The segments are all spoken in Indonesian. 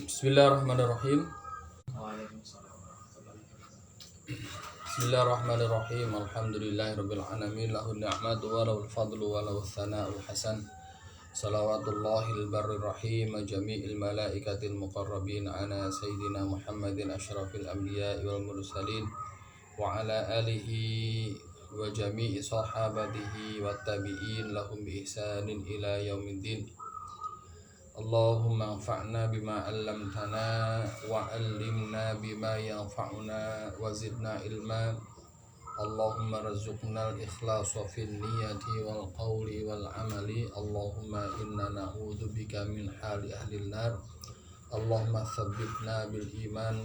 Bismillahirrahmanirrahim. Bismillahirrahmanirrahim. Alhamdulillahirabbil alamin. Lahun ni'matu wa lahul fadlu wa lahus sana'ul hasan. Salawatullahil barrir rahim jami'il malaikatil muqarrabin ala sayyidina Muhammadin asyrafil anbiya'i wal mursalin wa ala alihi wa jami'i sahabatihi wat tabi'in lahum bi ihsanin ila yaumiddin. Allahumma anfa'na bima 'allamtana wa 'allimna bima yanfa'una wa zidna ilma. Allahumma rzuqna al-ikhlasa fil niyyati wal qawli wal 'amali. Allahumma inna na'udzubika min hali ahli nar. Allahumma tsabbitna bil iman.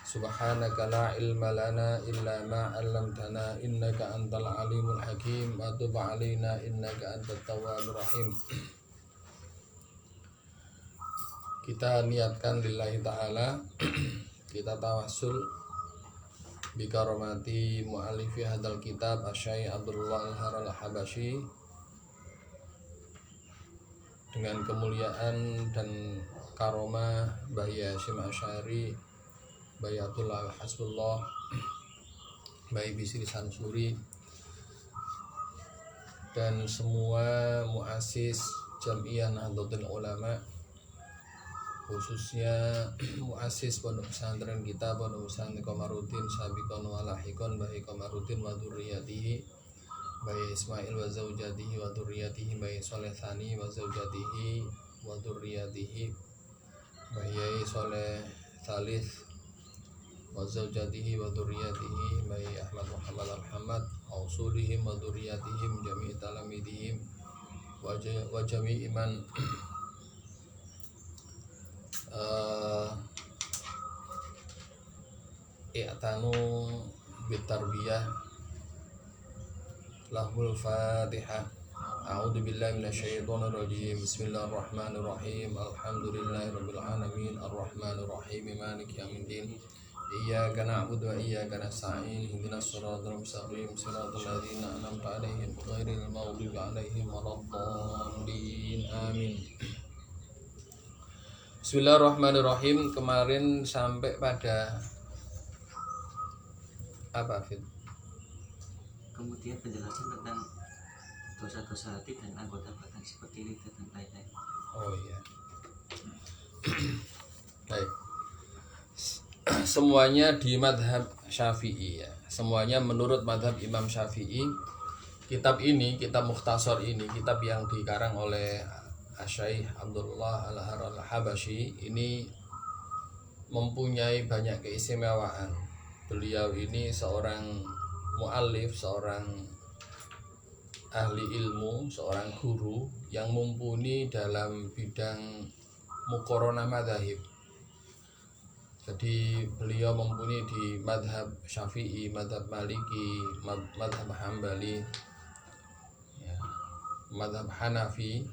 Subhanaka la ilma lana illa ma 'allamtana innaka antal alimul hakim. Wa tub 'alaina innaka antat tawwabur rahim. Kita niatkan lillahi ta'ala, kita tawassul bikaromati mu'alifi hadal kitab Asy-Syaikh Abdullah Al-Haral Al-Habasyi, dengan kemuliaan dan karomah Bayi Hasyim Asy'ari, Bayi Abdullah Al-Hasbullah, Bayi Bisri Sansuri, dan semua muassis Jam'iyah Nahdlatul Ulama, khususnya muassis pondok pesantren kita, pondok pesantren Komarudin Sabiqon wa Lahiqon, Bayi Komarudin wa dzurriyyatihi, Bayi Ismail wa zaujatihi wa dzurriyyatihi, Bayi Soleh Tsani wa zaujatihi wa dzurriyyatihi, Bayi Soleh Tsalits wa zaujatihi wa dzurriyyatihi, Bayi Ahmad Muhammad Al-Hamad wa usulihim wa dzurriyyatihim jami' talamidihim wa jami' iman i'tanu bitarbiyah. Lahul Fatihah. A'udzu billahi minasyaitonir rajim. Bismillahirrahmanirrahim. Alhamdulillahirabbil alamin arrahmanir rahim maliki yaumiddin. Iyyaka na'budu wa iyyaka nasta'in. Ihdinas siratal mustaqim, siratal ladzina an'amta 'alaihim ghairil maghdubi 'alaihim waladdallin. Amin. Bismillahirrahmanirrahim. Kemarin sampai pada apa, Fit? Kemudian penjelasan tentang dosa-dosa hati dan anggota badan seperti lidah dan lain-lain. Oh iya. Baik. Semuanya di madhab Syafi'i ya. Semuanya menurut madhab Imam Syafi'i. Kitab ini, kitab Mukhtasar ini, kitab yang dikarang oleh Asy-Syaikh Abdullah Al-Haral Al-Habasyi ini mempunyai banyak keistimewaan. Beliau ini seorang mu'allif, seorang ahli ilmu, seorang guru yang mumpuni dalam bidang muqaranah madzhab. Jadi beliau mumpuni di madhab Syafi'i, madhab Maliki, madhab Hambali, ya, madhab Hanafi.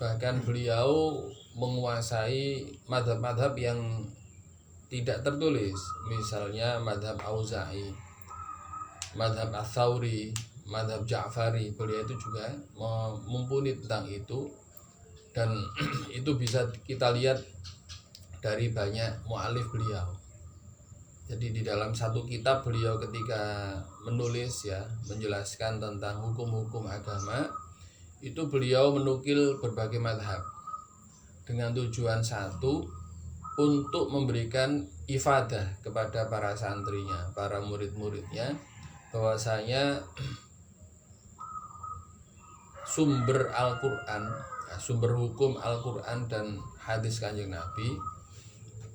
Bahkan beliau menguasai madhab-madhab yang tidak tertulis, misalnya madhab Auza'i, madhab Ats-Tsauri, madhab Ja'fari. Beliau itu juga mumpuni tentang itu, dan itu bisa kita lihat dari banyak mu'alif beliau. Jadi di dalam satu kitab beliau ketika menulis ya, menjelaskan tentang hukum-hukum agama, itu beliau menukil berbagai madhab dengan tujuan satu, untuk memberikan ifadah kepada para santrinya, para murid-muridnya, bahwasanya sumber Al-Quran, sumber hukum Al-Quran dan hadis Kanjeng Nabi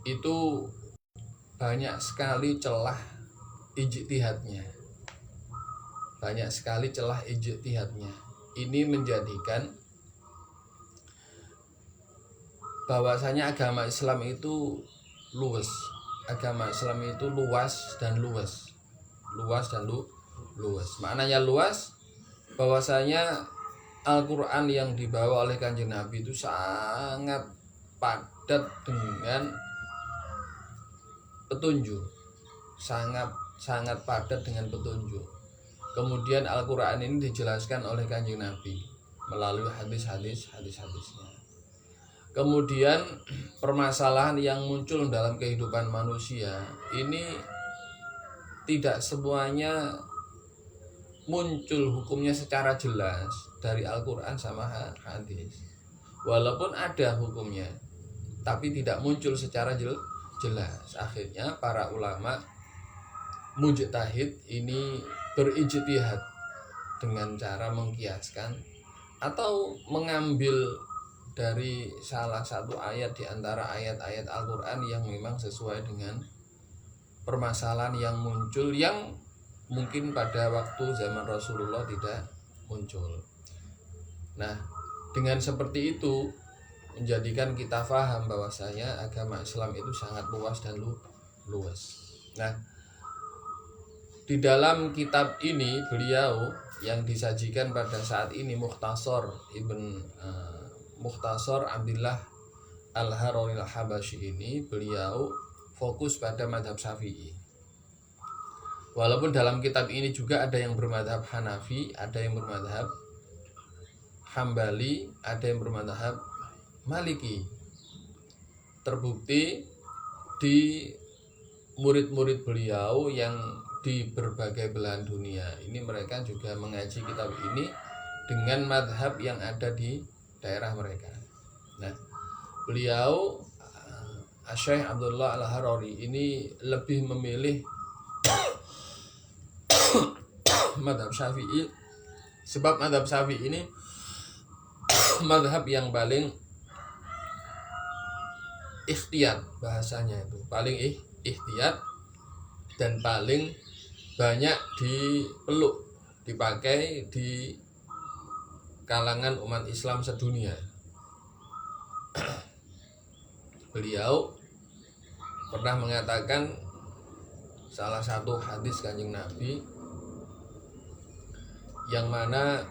itu banyak sekali celah ijtihadnya, banyak sekali celah ijtihadnya. Ini menjadikan bahwasanya agama Islam itu luas. Agama Islam itu luas dan luas. Luas dan luas. Maknanya luas, bahwasanya Al-Quran yang dibawa oleh Kanjeng Nabi itu sangat padat dengan petunjuk. Sangat padat dengan petunjuk. Kemudian Al-Quran ini dijelaskan oleh Kanjeng Nabi melalui hadis-hadisnya. Kemudian permasalahan yang muncul dalam kehidupan manusia ini tidak semuanya muncul hukumnya secara jelas dari Al-Quran sama hadis. Walaupun ada hukumnya, tapi tidak muncul secara jelas. Akhirnya para ulama mujtahid ini berijtihad dengan cara mengkiaskan atau mengambil dari salah satu ayat di antara ayat-ayat Al-Quran yang memang sesuai dengan permasalahan yang muncul, yang mungkin pada waktu zaman Rasulullah tidak muncul. Nah, dengan seperti itu menjadikan kita paham bahwasanya agama Islam itu sangat luas dan luas. Nah, di dalam kitab ini beliau yang disajikan pada saat ini Mukhtasar Abdullah Al-Harari Al-Habasyi ini, beliau fokus pada mazhab Syafi'i. Walaupun dalam kitab ini juga ada yang bermadhab Hanafi, ada yang bermadhab Hambali, ada yang bermadhab Maliki. Terbukti di murid-murid beliau yang di berbagai belahan dunia ini, mereka juga mengaji kitab ini dengan madhab yang ada di daerah mereka. Nah, beliau Syekh Abdullah Al-Harari ini lebih memilih madhab Syafi'i, sebab madhab Syafi'i ini madhab yang paling ikhtiyat, bahasanya itu paling ikhtiyat dan paling banyak dipeluk, dipakai di kalangan umat Islam sedunia. Beliau pernah mengatakan salah satu hadis Kanjeng Nabi yang mana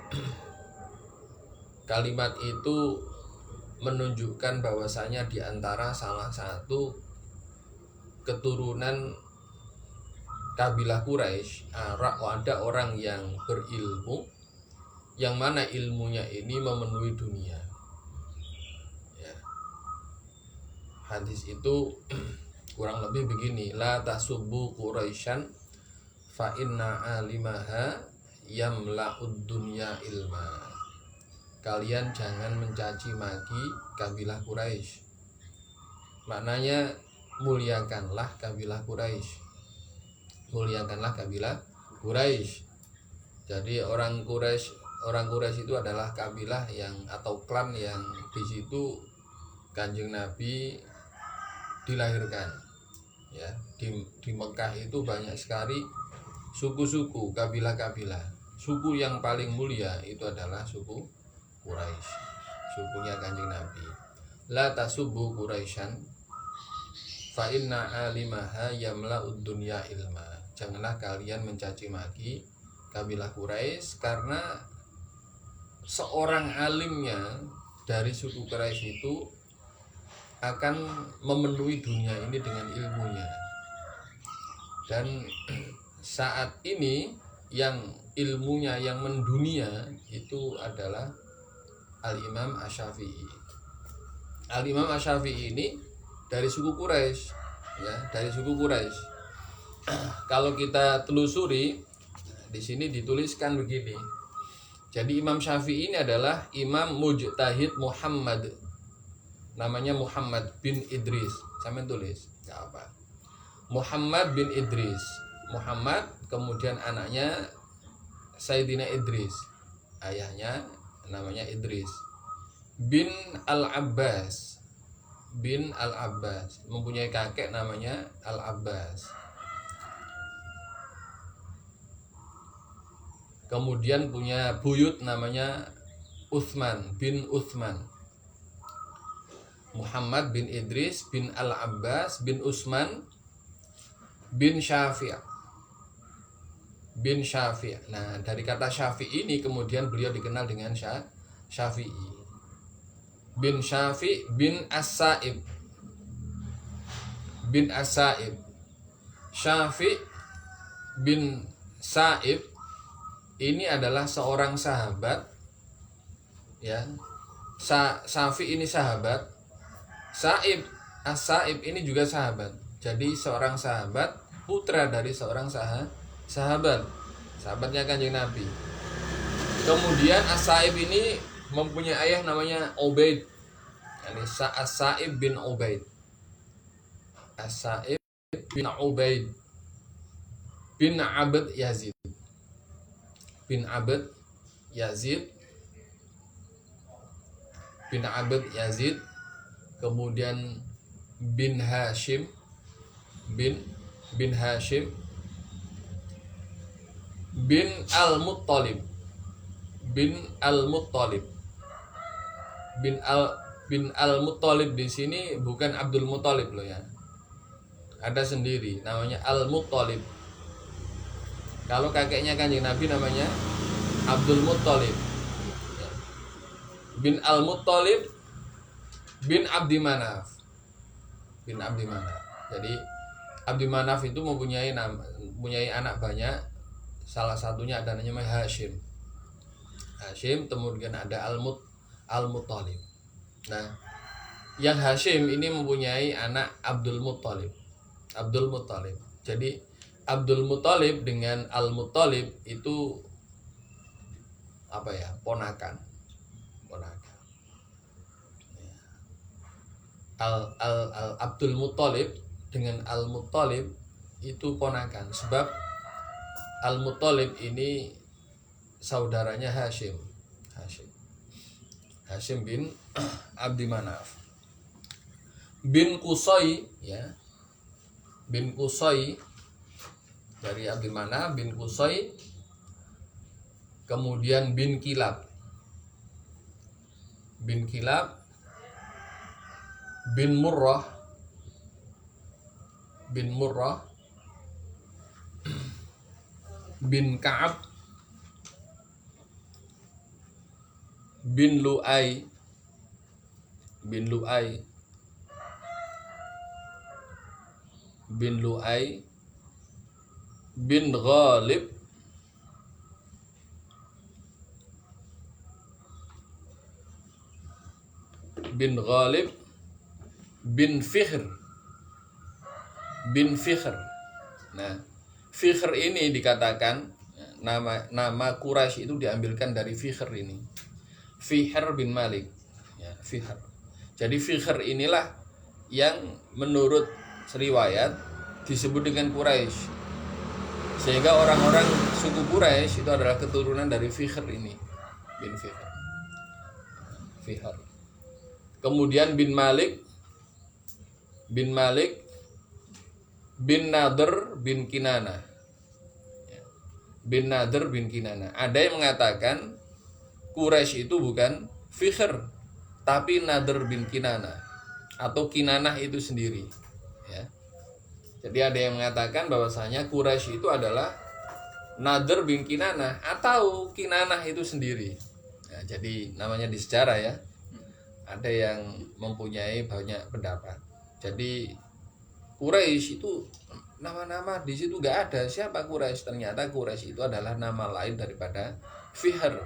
kalimat itu menunjukkan bahwasanya di antara salah satu keturunan kabilah Quraisy ada orang yang berilmu, yang mana ilmunya ini memenuhi dunia. Ya. Hadis itu kurang lebih begini: la tasubbu Quraisyan fa inna alimaha yamla'ud dunya ilma. Kalian jangan mencaci maki kabilah Quraisy. Maknanya muliakanlah kabilah Quraisy. Muliakanlah kabilah Quraisy. Jadi orang Quraisy itu adalah kabilah yang atau klan yang di situ Kanjeng Nabi dilahirkan. Ya, di Mekah itu banyak sekali suku-suku, kabilah-kabilah. Suku yang paling mulia itu adalah suku Quraisy, sukunya Kanjeng Nabi. La tasubbu Quraisyan fa inna alimaha yamla'ud dunya ilma. Janganlah kalian mencaci maki kabilah Quraisy, karena seorang alimnya dari suku Quraisy itu akan memenuhi dunia ini dengan ilmunya. Dan saat ini yang ilmunya yang mendunia itu adalah Al-Imam Asy-Syafi'i. Al-Imam Asy-Syafi'i ini dari suku Quraisy, ya, dari suku Quraisy. Kalau kita telusuri, di sini dituliskan begini. Jadi Imam Syafi'i ini adalah Imam Mujtahid Muhammad. Namanya Muhammad bin Idris. Sampai tulis, enggak apa. Muhammad bin Idris. Muhammad, kemudian anaknya Sayyidina Idris. Ayahnya namanya Idris bin Al-Abbas. Bin Al-Abbas, mempunyai kakek namanya Al-Abbas. Kemudian punya buyut namanya Utsman bin Utsman. Muhammad bin Idris bin Al-Abbas bin Utsman bin Syafi'. Bin Syafi'. Nah, dari kata Syafi' ini kemudian beliau dikenal dengan Syafi'i. Bin Syafi' bin As-Sa'ib. Bin As-Sa'ib. Syafi' bin Sa'ib ini adalah seorang sahabat, ya. Syafi' ini sahabat Sa'ib, As-Sa'ib ini juga sahabat. Jadi seorang sahabat, putra dari seorang sahabat, sahabatnya Kanjeng Nabi. Kemudian As-Sa'ib ini mempunyai ayah namanya Ubaid. Yani As-Sa'ib bin Ubaid. As-Sa'ib bin Ubaid bin Abd Yazid. Bin Abd Yazid. Bin Abd Yazid. Kemudian bin Hashim. Bin Hashim. Bin Al-Muttalib. Bin Al-Muttalib. Bin Al-Muttalib di sini bukan Abdul Muttalib loh ya. Ada sendiri namanya Al-Muttalib. Kalau kakeknya Kanjeng Nabi namanya Abdul Muttalib. Bin Al-Muttalib bin Abdi Manaf. Bin Abdi Manaf. Jadi Abdi Manaf itu mempunyai anak banyak. Salah satunya ada namanya Hashim. Hashim, kemudian ada Al-Muttalib. Nah, yang Hashim ini mempunyai anak Abdul Muttalib. Abdul Muttalib. Jadi Abdul Muttalib dengan Al-Muttalib itu apa ya? Ponakan. Abdul Muttalib dengan Al-Muttalib itu ponakan, sebab Al-Muttalib ini saudaranya Hashim bin Abdi Manaf. Bin Qusay ya. Bin Qusay dari Abdi Manaf, bin Qusay. Kemudian bin Kilab. Bin Kilab. Bin Murrah. Bin Murrah. Bin Ka'ab. Bin Lu'ay. Bin Lu'ay. Bin Lu'ay. Bin Ghalib. Bin Ghalib. Bin Fihr. Bin Fihr. Nah, Fihr ini dikatakan nama Quraisy itu diambilkan dari Fihr ini. Fihr bin Malik. Ya, Fihr. Jadi Fihr inilah yang menurut riwayat disebut dengan Quraisy. Sehingga orang-orang suku Quraisy itu adalah keturunan dari Fihr ini. Bin Fihr. Fihr. Kemudian bin Malik. Bin Malik bin Nadr bin Kinana. Bin Nadr bin Kinana. Ada yang mengatakan Quraisy itu bukan Fihr, tapi Nadr bin Kinana atau Kinanah itu sendiri ya. Jadi ada yang mengatakan bahwasanya Quraisy itu adalah Nadr bin Kinanah atau Kinanah itu sendiri ya, jadi namanya di sejarah ya. Ada yang mempunyai banyak pendapat. Jadi Quraisy itu nama-nama di situ nggak ada siapa Quraisy. Ternyata Quraisy itu adalah nama lain daripada Fihr.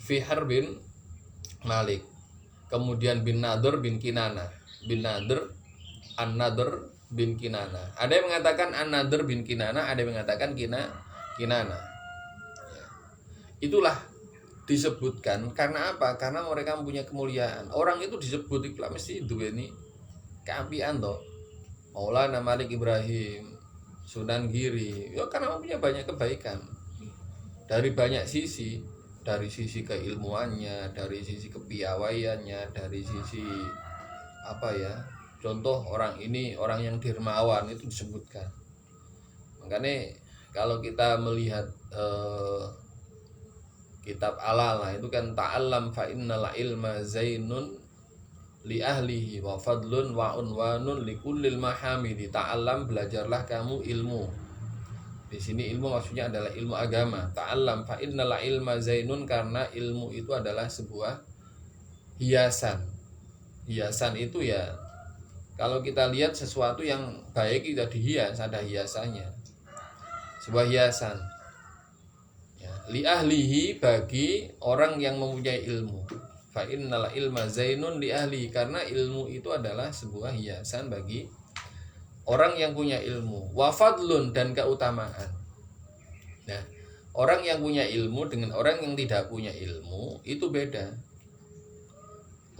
Fihr bin Malik. Kemudian bin Nadr bin Kinana. Bin Nadr, An-Nadr bin Kinana. Ada yang mengatakan An-Nadr bin Kinana, ada yang mengatakan Kinana. Ya. Itulah disebutkan karena apa? Karena mereka mempunyai kemuliaan. Orang itu disebut itu mesti duweni keapian toh. Maulana Malik Ibrahim, Sunan Giri, ya karena mempunyai banyak kebaikan. Dari banyak sisi, dari sisi keilmuannya, dari sisi kepiawaiannya, dari sisi apa ya? Contoh orang ini orang yang dermawan itu disebutkan. Makanya kalau kita melihat kitab Al-Ala itu kan ta'allam fa innal ilma zainun li ahlihi wa fadlun wa unwanun li kullil mahamidi. Ta'allam, belajarlah kamu ilmu. Di sini ilmu maksudnya adalah ilmu agama. Ta'allam fa innal ilma zainun, karena ilmu itu adalah sebuah hiasan. Hiasan itu ya kalau kita lihat sesuatu yang baik kita dihias, ada hiasannya. Sebuah hiasan. Li ahlihi, bagi orang yang mempunyai ilmu. Fa innal ilma zainun li ahli, karena ilmu itu adalah sebuah hiasan bagi orang yang punya ilmu. Wa fadlun, dan keutamaan. Nah, orang yang punya ilmu dengan orang yang tidak punya ilmu itu beda.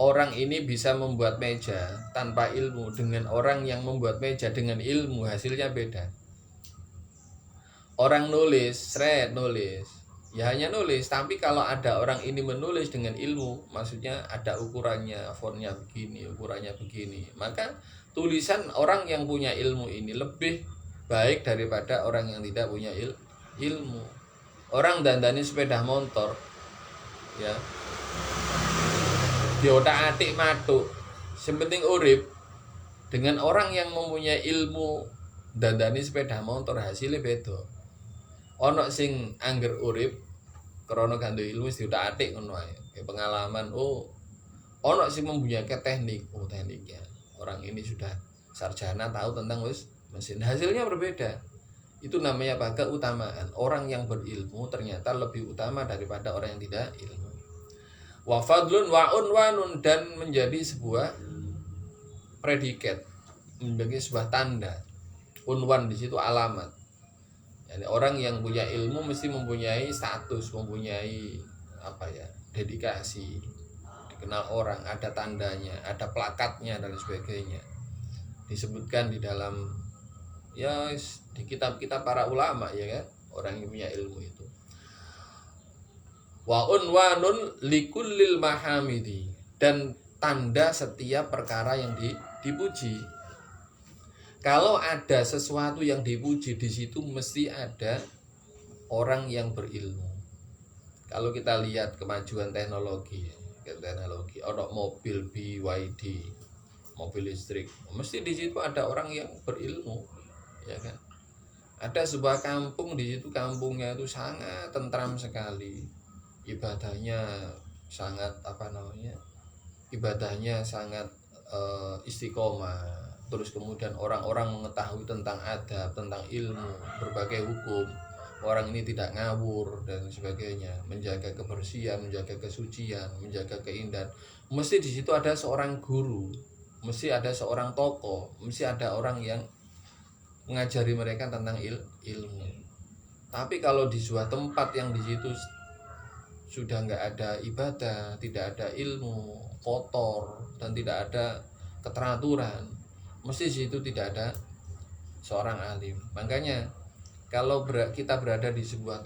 Orang ini bisa membuat meja tanpa ilmu, dengan orang yang membuat meja dengan ilmu hasilnya beda. Orang nulis, nulis, ya hanya nulis. Tapi kalau ada orang ini menulis dengan ilmu, maksudnya ada ukurannya, fontnya begini, ukurannya begini, maka tulisan orang yang punya ilmu ini lebih baik daripada orang yang tidak punya ilmu. Orang dandani sepeda motor, ya, diotak-atik matuk, sepenting urip, dengan orang yang mempunyai ilmu dandani sepeda motor hasilnya beda. Ono sing angger urip krana gandho ilmu wis diotak-atik ngono ae. Pengalaman, ono sing mempunyai teknik, tekniknya. Orang ini sudah sarjana, tahu tentang mesin. Hasilnya berbeda. Itu namanya apa? Keutamaan. Orang yang berilmu ternyata lebih utama daripada orang yang tidak ilmu. Wa fadlun wa unwanun, dan menjadi sebuah predikat, menjadi sebuah tanda. Unwan di situ alamat. Yani orang yang punya ilmu mesti mempunyai status, mempunyai dedikasi, dikenal orang, ada tandanya, ada plakatnya dan sebagainya. Disebutkan di dalam di kitab-kitab para ulama, ya kan, orang yang punya ilmu itu. Wa unwanun likullil mahamidi, dan tanda setiap perkara yang dipuji. Kalau ada sesuatu yang dipuji, di situ mesti ada orang yang berilmu. Kalau kita lihat kemajuan teknologi, ada mobil BYD, mobil listrik, mesti di situ ada orang yang berilmu, ya kan? Ada sebuah kampung, di situ kampungnya itu sangat tentram sekali, ibadahnya sangat ibadahnya sangat istiqomah. Terus kemudian orang-orang mengetahui tentang adab, tentang ilmu, berbagai hukum. Orang ini tidak ngawur dan sebagainya, menjaga kebersihan, menjaga kesucian, menjaga keindahan. Mesti di situ ada seorang guru, mesti ada seorang tokoh, mesti ada orang yang mengajari mereka tentang ilmu. Tapi kalau di sebuah tempat yang di situ sudah nggak ada ibadah, tidak ada ilmu, kotor, dan tidak ada keteraturan, mesti di situ tidak ada seorang alim. Makanya kalau kita berada di sebuah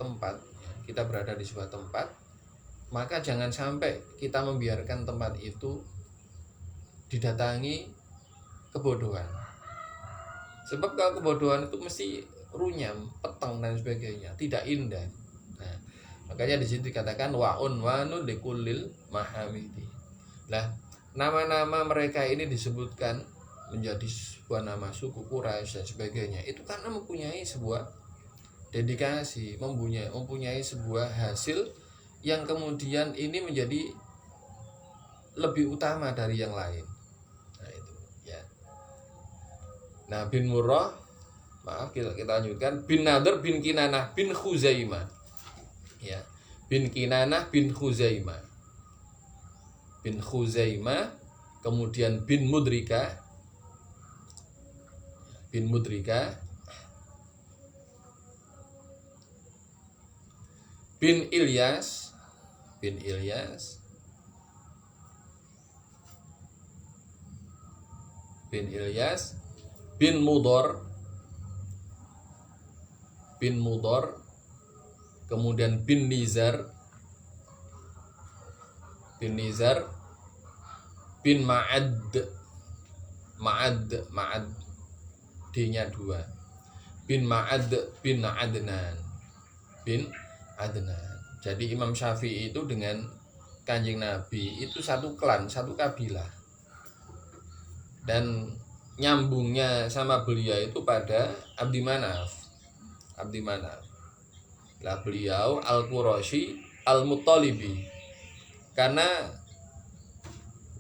tempat, maka jangan sampai kita membiarkan tempat itu didatangi kebodohan. Sebab kalau kebodohan itu mesti runyam, peteng dan sebagainya, tidak indah. Nah, makanya di situ dikatakan wa unwanu likulil mahamidi. Lah, nama-nama mereka ini disebutkan menjadi sebuah nama suku Quraisy dan sebagainya, itu karena mempunyai sebuah dedikasi, mempunyai sebuah hasil yang kemudian ini menjadi lebih utama dari yang lain. Nah itu ya. Nah, bin Murrah, kita lanjutkan, bin Nadr bin Kinanah bin Khuzaimah, ya, bin Kinanah bin Khuzaimah, kemudian bin Mudrika, bin Ilyas, bin Mudor, kemudian bin Nizar, bin Ma'ad, D-nya 2, bin Ma'ad bin Adnan. Jadi Imam Syafi'i itu dengan Kanjeng Nabi itu satu klan, satu kabilah. Dan nyambungnya sama beliau itu pada Abdi Manaf. Lah beliau Al-Qurasyi Al-Muttalibi, karena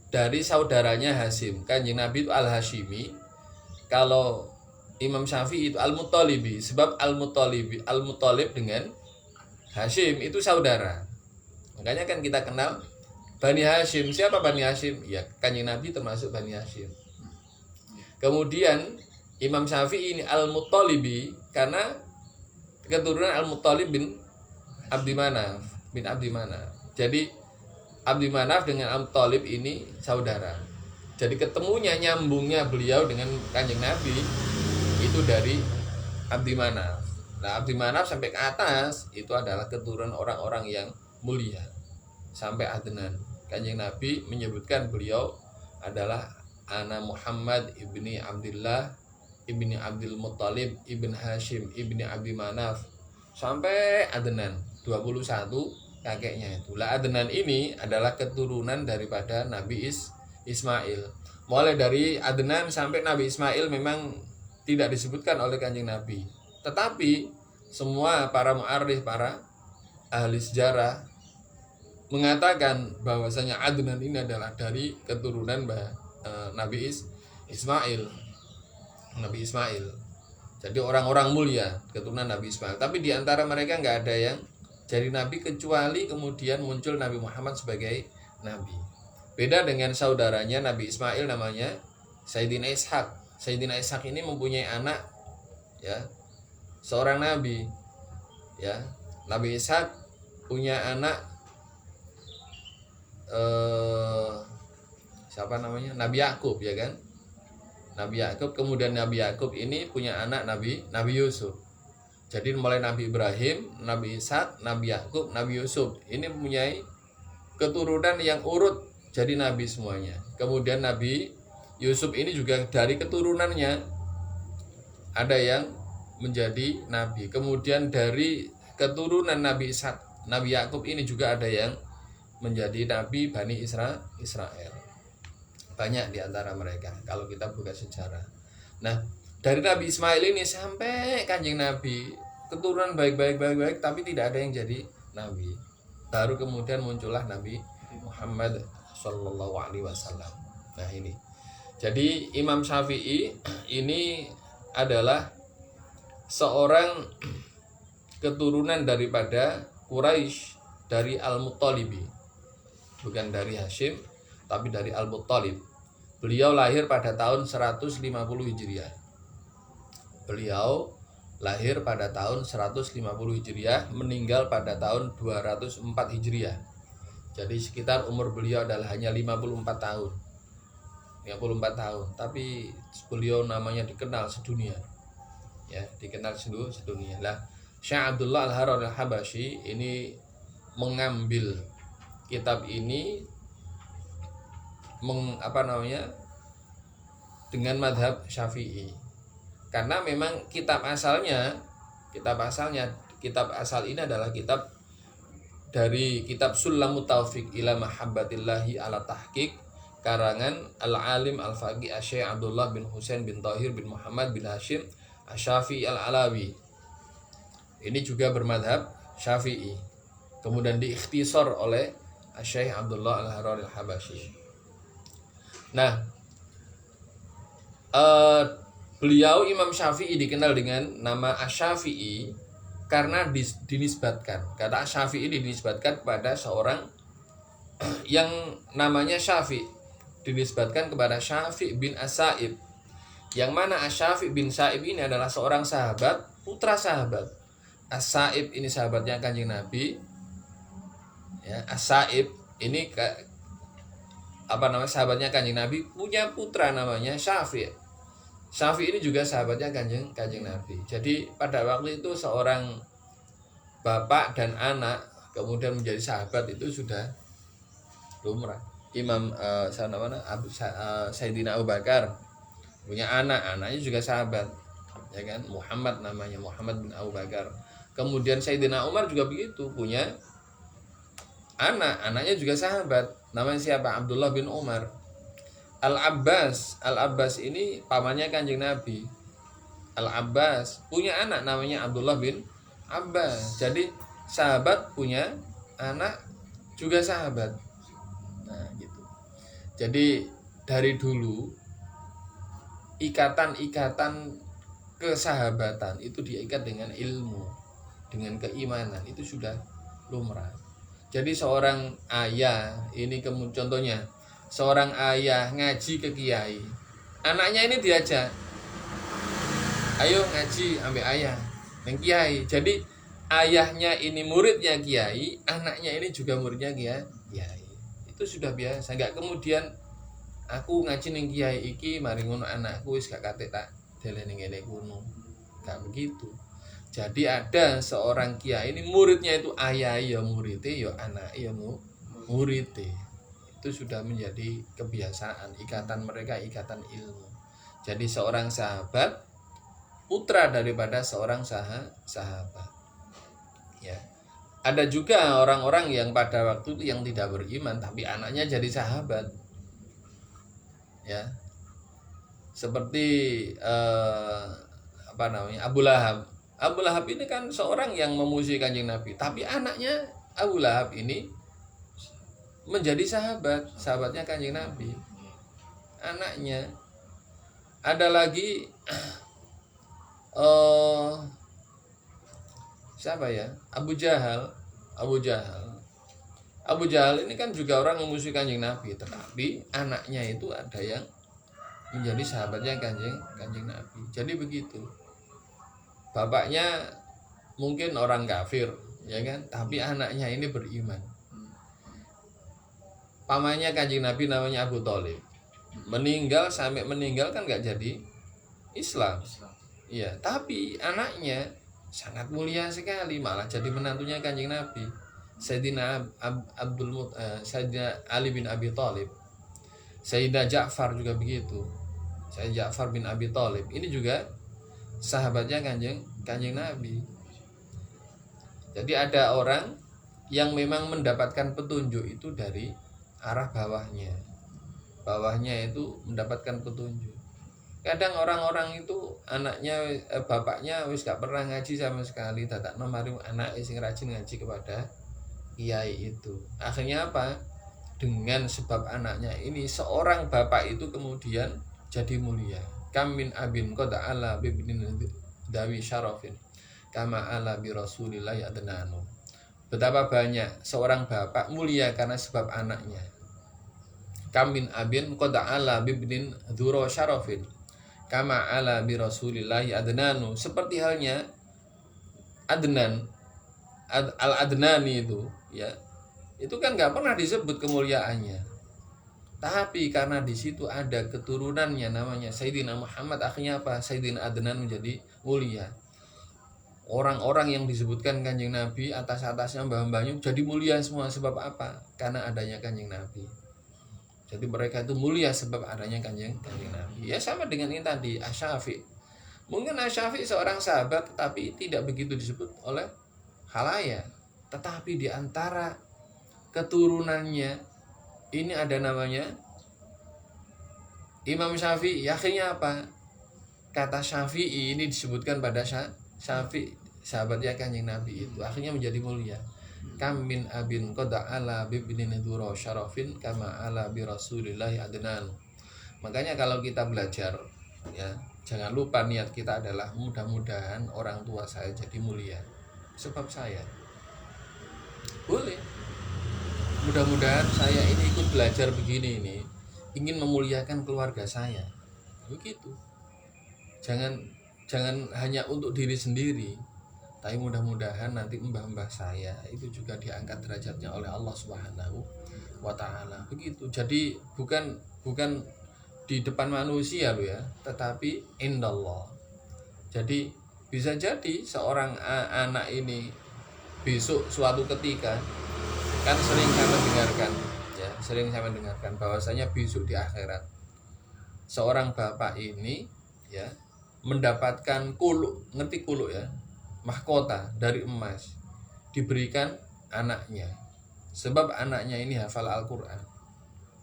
dari saudaranya Hasyim. Kanjeng Nabi itu Al-Hasyimi, kalau Imam Syafi'i itu Al-Muttalibi, sebab Al-Muttalib dengan Hasyim itu saudara. Makanya kan kita kenal Bani Hashim. Siapa Bani Hashim? Ya, Kanjeng Nabi termasuk Bani Hashim. Kemudian Imam Syafi'i ini Al-Muttalibi karena keturunan Al-Muttalib bin Abdi Manaf. Jadi Abdi Manaf dengan Al-Muttalib ini saudara. Jadi ketemunya, nyambungnya beliau dengan Kanjeng Nabi itu dari Abdi Manaf. Nah, Abdi Manaf sampai ke atas itu adalah keturunan orang-orang yang mulia sampai Adnan. Kanjeng Nabi menyebutkan beliau adalah Ana Muhammad ibni Abdullah ibni Abdul Muttalib ibn Hashim ibni Abdi Manaf sampai Adnan 21 kakeknya itu. Lah Adnan ini adalah keturunan daripada Nabi Ismail. Mulai dari Adnan sampai Nabi Ismail memang tidak disebutkan oleh Kanjeng Nabi. Tetapi semua para mu'arrikh, para ahli sejarah mengatakan bahwasanya Adnan ini adalah dari keturunan Nabi Ismail. Jadi orang-orang mulia keturunan Nabi Ismail. Tapi di antara mereka nggak ada yang jadi nabi kecuali kemudian muncul Nabi Muhammad sebagai nabi. Beda dengan saudaranya Nabi Ismail namanya Sayyidina Ishak. Sayyidina Ishak ini mempunyai anak, ya, seorang nabi, ya. Nabi Ishak punya anak siapa namanya? Nabi Yakub, ya kan? Nabi Yakub, kemudian Nabi Yakub ini punya anak Nabi Yusuf. Jadi mulai Nabi Ibrahim, Nabi Ishak, Nabi Yakub, Nabi Yusuf ini mempunyai keturunan yang urut jadi nabi semuanya. Kemudian Nabi Yusuf ini juga dari keturunannya ada yang menjadi nabi. Kemudian dari keturunan Nabi Ishak, Nabi Yakub ini juga ada yang menjadi nabi Bani Israel. Banyak di antara mereka kalau kita buka sejarah. Nah, dari Nabi Ismail ini sampai Kanjeng Nabi, keturunan baik, tapi tidak ada yang jadi nabi. Baru kemudian muncullah Nabi Muhammad Sallallahu Alaihi Wasallam. Nah ini, jadi Imam Syafi'i ini adalah seorang keturunan daripada Quraisy, dari Al-Muttalibi, bukan dari Hashim, tapi dari Al-Muttalib. Beliau lahir pada tahun 150 Hijriah. Beliau lahir pada tahun 150 Hijriah, meninggal pada tahun 204 Hijriah. Jadi sekitar umur beliau adalah hanya 54 tahun. 54 tahun, tapi beliau namanya dikenal sedunia. Ya, dikenal sedunia. Lah, Syekh Abdullah Al-Harari Al-Habashi ini mengambil kitab ini dengan madhab Syafi'i. Karena memang kitab asal ini adalah kitab dari kitab Sulamut Taufiq ila Mahabbatillahi ala Tahqiq, karangan Al-Alim Al-Faqih Syekh Abdullah bin Husain bin Tahir bin Muhammad bin Hashim Asy-Syafi'i Al-Alawi. Ini juga bermadhab Syafi'i. Kemudian diikhtisar oleh Syekh Abdullah Al-Harari Al-Habashi. Nah, beliau Imam Syafi'i dikenal dengan nama Asy-Syafi'i karena dinisbatkan. Kata Syafi'i dinisbatkan kepada seorang yang namanya Syafi', dinisbatkan kepada Syafi' bin As-Sa'ib. Yang mana Asy-Syafi' bin Sa'ib ini adalah seorang sahabat, putra sahabat. As-Sa'ib ini sahabatnya Kanjeng Nabi. Ya, As-Sa'ib ini sahabatnya Kanjeng Nabi, punya putra namanya Syafi'. Syafi' ini juga sahabatnya Kanjeng Nabi. Jadi pada waktu itu seorang bapak dan anak kemudian menjadi sahabat itu sudah lumrah. Imam Sayyidina Abu Bakar punya anaknya juga sahabat, ya kan? Muhammad namanya, Muhammad bin Abu Bakar. Kemudian Sayyidina Umar juga begitu, punya anaknya juga sahabat. Namanya siapa? Abdullah bin Umar. Al-Abbas ini pamannya Kanjeng Nabi. Al-Abbas punya anak namanya Abdullah bin Abbas. Jadi sahabat punya anak juga sahabat. Nah, gitu. Jadi dari dulu ikatan kesahabatan itu diikat dengan ilmu, dengan keimanan, itu sudah lumrah. Jadi seorang ayah ini contohnya seorang ayah ngaji ke kiai, anaknya ini diajak, ayo ngaji ambil ayah dan kiai. Jadi ayahnya ini muridnya kiai, anaknya ini juga muridnya kiai. Itu sudah biasa, nggak kemudian aku ngaji ning kiai iki mari ngono anakku wis gak kate tak deleni ngene kuno. Gak begitu. Jadi ada seorang kiai ini muridnya itu ayah ya muridnya ya anak ya muridnya. Itu sudah menjadi kebiasaan, ikatan mereka ikatan ilmu. Jadi seorang sahabat putra daripada seorang sahabat. Ya. Ada juga orang-orang yang pada waktu itu yang tidak beriman tapi anaknya jadi sahabat. Ya. Seperti Abu Lahab. Abu Lahab ini kan seorang yang memusuhi Kanjeng Nabi, tapi anaknya Abu Lahab ini menjadi sahabatnya Kanjeng Nabi. Anaknya. Ada lagi siapa ya? Abu Jahal ini kan juga orang memusuhi Kanjeng Nabi, tetapi anaknya itu ada yang menjadi sahabatnya Kanjeng Nabi. Jadi begitu. Bapaknya mungkin orang kafir, ya kan? Tapi anaknya ini beriman. Pamannya Kanjeng Nabi namanya Abu Thalib. Sampai meninggal kan nggak jadi Islam. Iya, tapi anaknya sangat mulia sekali, malah jadi menantunya Kanjeng Nabi. Sayyidina Sayyidina Ali bin Abi Thalib. Sayyidina Ja'far juga begitu. Sayyidina Ja'far bin Abi Thalib ini juga sahabatnya Kanjeng Nabi. Jadi ada orang yang memang mendapatkan petunjuk itu dari arah bawahnya. Bawahnya itu mendapatkan petunjuk. Kadang orang-orang itu bapaknya wis gak pernah ngaji sama sekali, dadakno mari anak sing rajin ngaji kepada kiai itu. Akhirnya apa? Dengan sebab anaknya ini seorang bapak itu kemudian jadi mulia. Kamin abin qad ala bibnin dawi syarafin kama ala bi rasulillahi adnanu. Betapa banyak seorang bapak mulia karena sebab anaknya. Kamin abin qad ala bibnin dzura syarafin kama ala bi rasulillahi adnanu. Seperti halnya Adnan Al-Adnani itu, ya. Itu kan nggak pernah disebut kemuliaannya. Tapi karena di situ ada keturunannya namanya Sayyidina Muhammad, akhirnya apa? Sayyidina Adnan menjadi mulia. Orang-orang yang disebutkan Kanjeng Nabi atas-atasnya mbah-mbahnya jadi mulia semua. Sebab apa? Karena adanya Kanjeng Nabi. Jadi mereka itu mulia sebab adanya Kanjeng Nabi. Ya sama dengan ini tadi Asy-Syafi'i. Mungkin Asy-Syafi'i seorang sahabat tapi tidak begitu disebut oleh khalayak. Tetapi di antara keturunannya ini ada namanya Imam Syafi'i. Akhirnya apa? Kata Syafi'i ini disebutkan pada Syafi'i, sahabatnya Kanjeng Nabi itu. Akhirnya menjadi mulia. Kam min abin qad ala bibnin dzura syarafin kama ala bi rasulillahi adnan. Makanya kalau kita belajar, ya, jangan lupa niat kita adalah mudah-mudahan orang tua saya jadi mulia sebab saya. Boleh. Mudah-mudahan saya ini ikut belajar begini ini ingin memuliakan keluarga saya. Begitu. Jangan hanya untuk diri sendiri, tapi mudah-mudahan nanti mbah-mbah saya itu juga diangkat derajatnya oleh Allah Subhanahu wa taala. Begitu. Jadi bukan di depan manusia loh ya, tetapi indallah. Jadi bisa jadi seorang anak ini besok suatu ketika kan sering saya mendengarkan bahwasanya besok di akhirat seorang bapak ini, ya, mendapatkan ngerti kuluk ya, mahkota dari emas diberikan anaknya sebab anaknya ini hafal Al-Quran.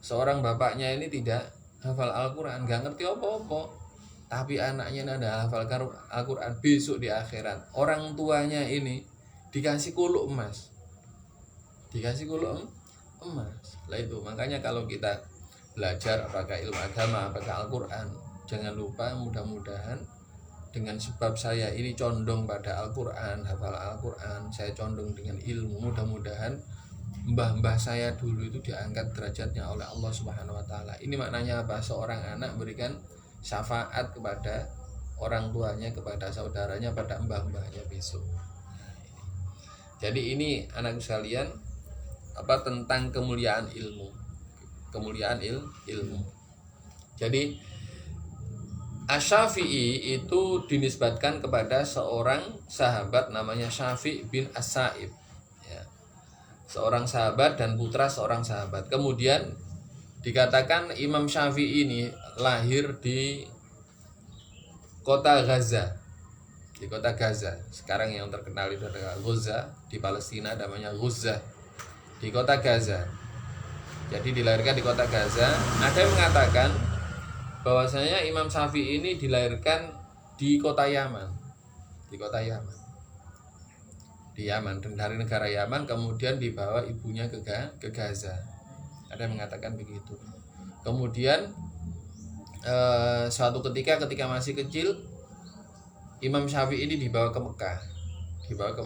Seorang bapaknya ini tidak hafal Al-Quran, gak ngerti apa-apa, tapi anaknya ini ada hafal Al-Quran. Besok di akhirat orang tuanya ini dikasih kuluk emas. Lah itu makanya kalau kita belajar apakah ilmu agama apakah Al-Quran, jangan lupa mudah-mudahan dengan sebab saya ini condong pada Al-Quran, hafal Al-Quran, saya condong dengan ilmu, mudah-mudahan mbah-mbah saya dulu itu diangkat derajatnya oleh Allah Subhanahu wa taala. Ini maknanya apa? Seorang anak berikan syafaat kepada orang tuanya, kepada saudaranya, pada mbah-mbahnya besok. Jadi ini anakku sekalian, apa tentang kemuliaan ilmu. Kemuliaan ilmu. Jadi Asy-Syafi'i itu dinisbatkan kepada seorang sahabat namanya Syafi' bin As-Sa'ib, ya. Seorang sahabat dan putra seorang sahabat. Kemudian dikatakan Imam Syafi'i ini lahir di kota Gaza. Di kota Gaza. Sekarang yang terkenal itu adalah Gaza, di Palestina namanya Gaza. Di kota Gaza. Jadi dilahirkan di kota Gaza. Ada yang mengatakan bahwasanya Imam Syafi'i ini dilahirkan di kota Yaman. Di kota Yaman. Di Yaman, dan dari negara Yaman kemudian dibawa ibunya ke Gaza. Ada yang mengatakan begitu. Kemudian suatu ketika masih kecil, Imam Syafi'i ini dibawa ke Mekah. Dibawa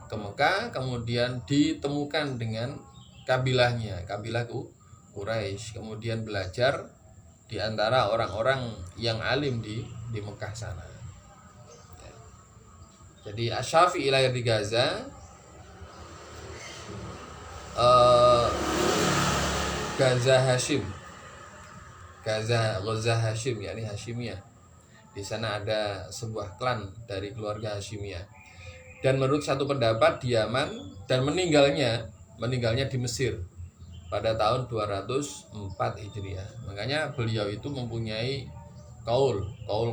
ke Mekah, kemudian ditemukan dengan kabilahnya, kabilah Quraisy. Kemudian belajar di antara orang-orang yang alim di Mekah sana. Jadi Asy-Syafi'i lahir di Gaza. Gaza Hashim. Gaza Hashim, yakni Hashimiyah. Di sana ada sebuah klan dari keluarga Hashimiyah. Dan menurut satu pendapat di Yaman, dan meninggalnya di Mesir pada tahun 204 Hijriah. Makanya beliau itu mempunyai qaul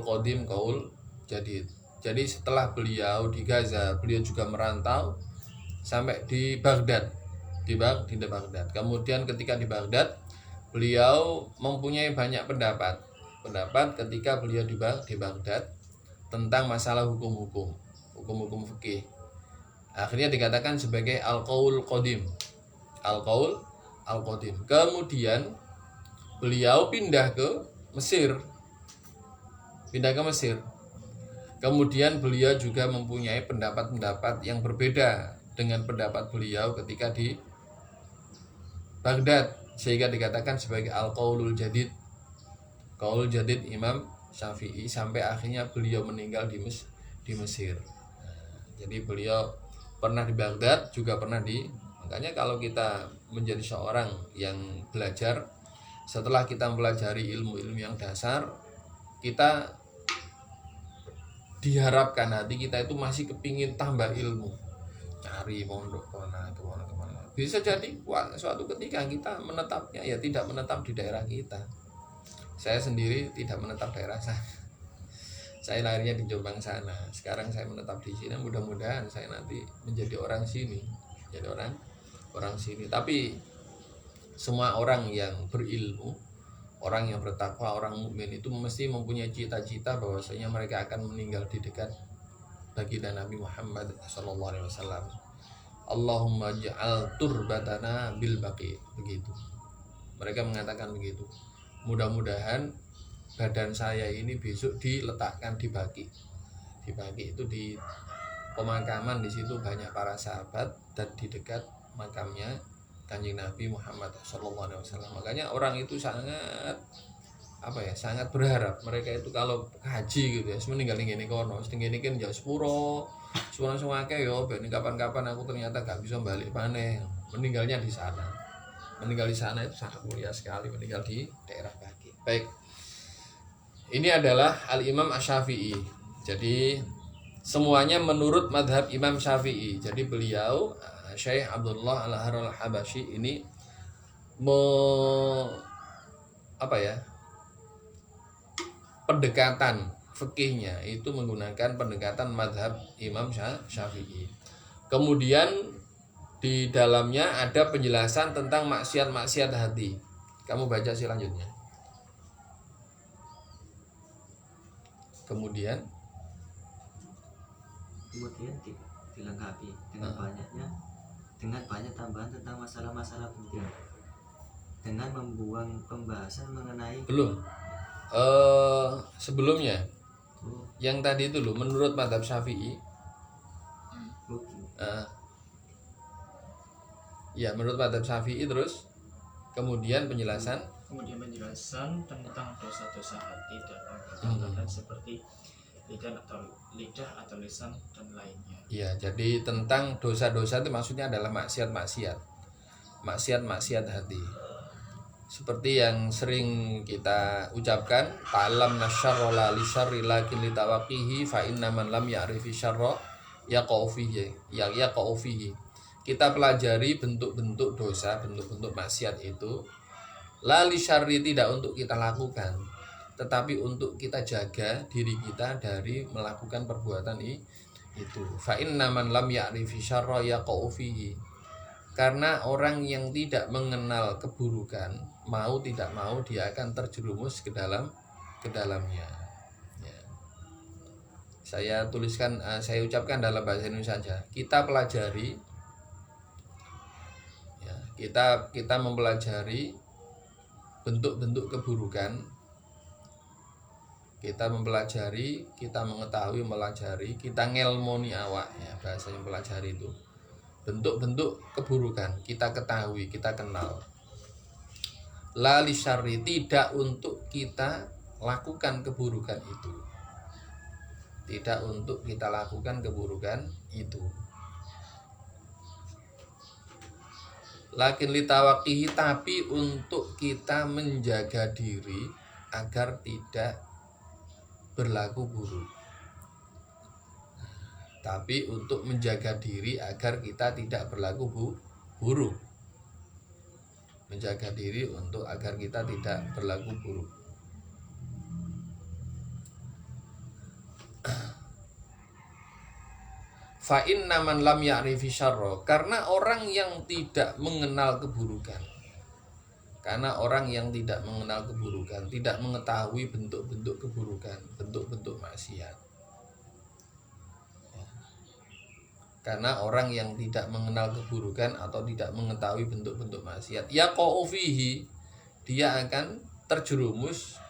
qadim, qaul jadid. Jadi setelah beliau di Gaza, beliau juga merantau sampai di Baghdad, di Baghdad. Kemudian ketika di Baghdad, beliau mempunyai banyak pendapat ketika beliau di Baghdad tentang masalah hukum fikih. Akhirnya dikatakan sebagai al-qaul qadim. Al-qaul al-qadim. Kemudian beliau pindah ke Mesir. Kemudian beliau juga mempunyai pendapat-pendapat yang berbeda dengan pendapat beliau ketika di Baghdad, sehingga dikatakan sebagai al-qaulul jadid. Qaul jadid Imam Syafi'i, sampai akhirnya beliau meninggal di Mesir. Jadi beliau pernah di Baghdad, juga pernah makanya kalau kita menjadi seorang yang belajar, setelah kita mempelajari ilmu-ilmu yang dasar, kita diharapkan hati kita itu masih kepingin tambah ilmu, cari pondok kemana. Bisa jadi suatu ketika kita menetapnya ya tidak menetap di daerah kita. Saya sendiri tidak menetap daerah saya lahirnya di Jombang sana, sekarang saya menetap di sini. Mudah-mudahan saya nanti menjadi orang sini, Tapi semua orang yang berilmu, orang yang bertakwa, orang mukmin itu mesti mempunyai cita-cita bahwasanya mereka akan meninggal di dekat baginda Nabi Muhammad SAW. Allahumma ja'al turbatana bil baqi, begitu. Mereka mengatakan begitu. Mudah-mudahan badan saya ini besok diletakkan di Baqi. Di Baqi itu di pemakaman, di situ banyak para sahabat dan di dekat makamnya Kanjeng Nabi Muhammad SAW. Makanya orang itu sangat berharap mereka itu kalau haji gitu ya, meninggal ini kono, ini kan jauh sepuro akeh yo, ben kapan-kapan aku ternyata gak bisa balik maneh. Meninggalnya di sana. Meninggal di sana itu sangat mulia sekali, meninggal di daerah Baqi. Baik. Ini adalah Al-Imam Asy-Syafi'i. Jadi semuanya menurut madhab Imam Syafi'i. Jadi beliau Syekh Abdullah Al-Haral Habasyi ini pendekatan fikihnya itu menggunakan pendekatan madhab Imam Syafi'i. Kemudian di dalamnya ada penjelasan tentang maksiat-maksiat hati. Kamu baca selanjutnya. Kemudian dilengkapi dengan banyak tambahan tentang masalah-masalah penting, dengan membuang pembahasan mengenai sebelumnya yang tadi itu loh, menurut mazhab Syafi'i Ya, menurut madhab Syafi'i. Terus kemudian penjelasan. Kemudian penjelasan tentang dosa-dosa hati dan anggota seperti lidah atau lisan dan lainnya. Ya, jadi tentang dosa-dosa itu maksudnya adalah maksiat-maksiat hati. Seperti yang sering kita ucapkan, ta'lam nasyarra la lisyarri lakin litawaqihi fa inna man lam ya'rifi syarra yaqa'u fihi. Kita pelajari bentuk-bentuk dosa, bentuk-bentuk maksiat itu la lisyarri, tidak untuk kita lakukan, tetapi untuk kita jaga diri kita dari melakukan perbuatan itu. Fa inna man lam ya'rifi syarra yaqa'u fihi. Karena orang yang tidak mengenal keburukan, mau tidak mau dia akan terjerumus ke dalamnya. Ya. Saya tuliskan, saya ucapkan dalam bahasa Indonesia saja. Kita pelajari, ya, kita mempelajari bentuk-bentuk keburukan. Kita mempelajari, kita mengetahui, melajari, kita ngelmoni awak, ya, bahasa yang pelajari itu. Bentuk-bentuk keburukan kita ketahui, kita kenal. La lisyarri, tidak untuk kita lakukan keburukan itu. Tidak untuk kita lakukan keburukan itu. Lakin litawaqihi, tapi untuk kita menjaga diri agar tidak berlaku buruk. Tapi untuk menjaga diri agar kita tidak berlaku buruk. Menjaga diri untuk agar kita tidak berlaku buruk. Fa inna man lam ya'rifi syarra, karena orang yang tidak mengenal keburukan. Karena orang yang tidak mengenal keburukan, tidak mengetahui bentuk-bentuk keburukan, bentuk-bentuk maksiat. Karena orang yang tidak mengenal keburukan atau tidak mengetahui bentuk-bentuk maksiat, yaqa'u fihi, dia akan terjerumus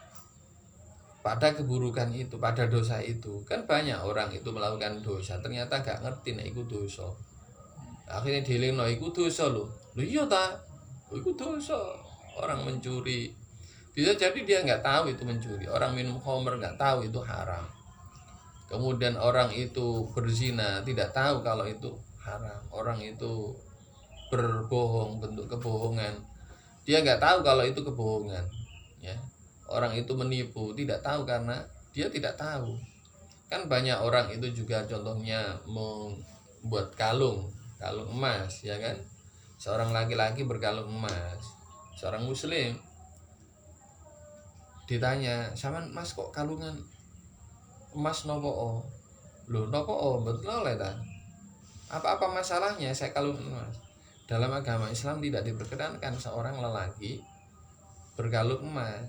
pada keburukan itu, pada dosa itu. Kan banyak orang itu melakukan dosa, ternyata gak ngerti nek iku dosa. Akhirnya dilingno iku dosa lho. Lho iya ta? Iku dosa. Orang mencuri, bisa jadi dia nggak tahu itu mencuri. Orang minum khamr nggak tahu itu haram. Kemudian orang itu berzina, tidak tahu kalau itu haram. Orang itu berbohong, bentuk kebohongan, dia nggak tahu kalau itu kebohongan, ya. Orang itu menipu, tidak tahu karena dia tidak tahu. Kan banyak orang itu juga contohnya membuat kalung emas, ya kan. Seorang laki-laki berkalung emas, seorang muslim ditanya, "Saman mas kok kalungan emas nopo?" Loh, nopo betul oleh ta? Apa masalahnya saya kalung emas? Dalam agama Islam tidak diperkenankan seorang lelaki berkalung emas.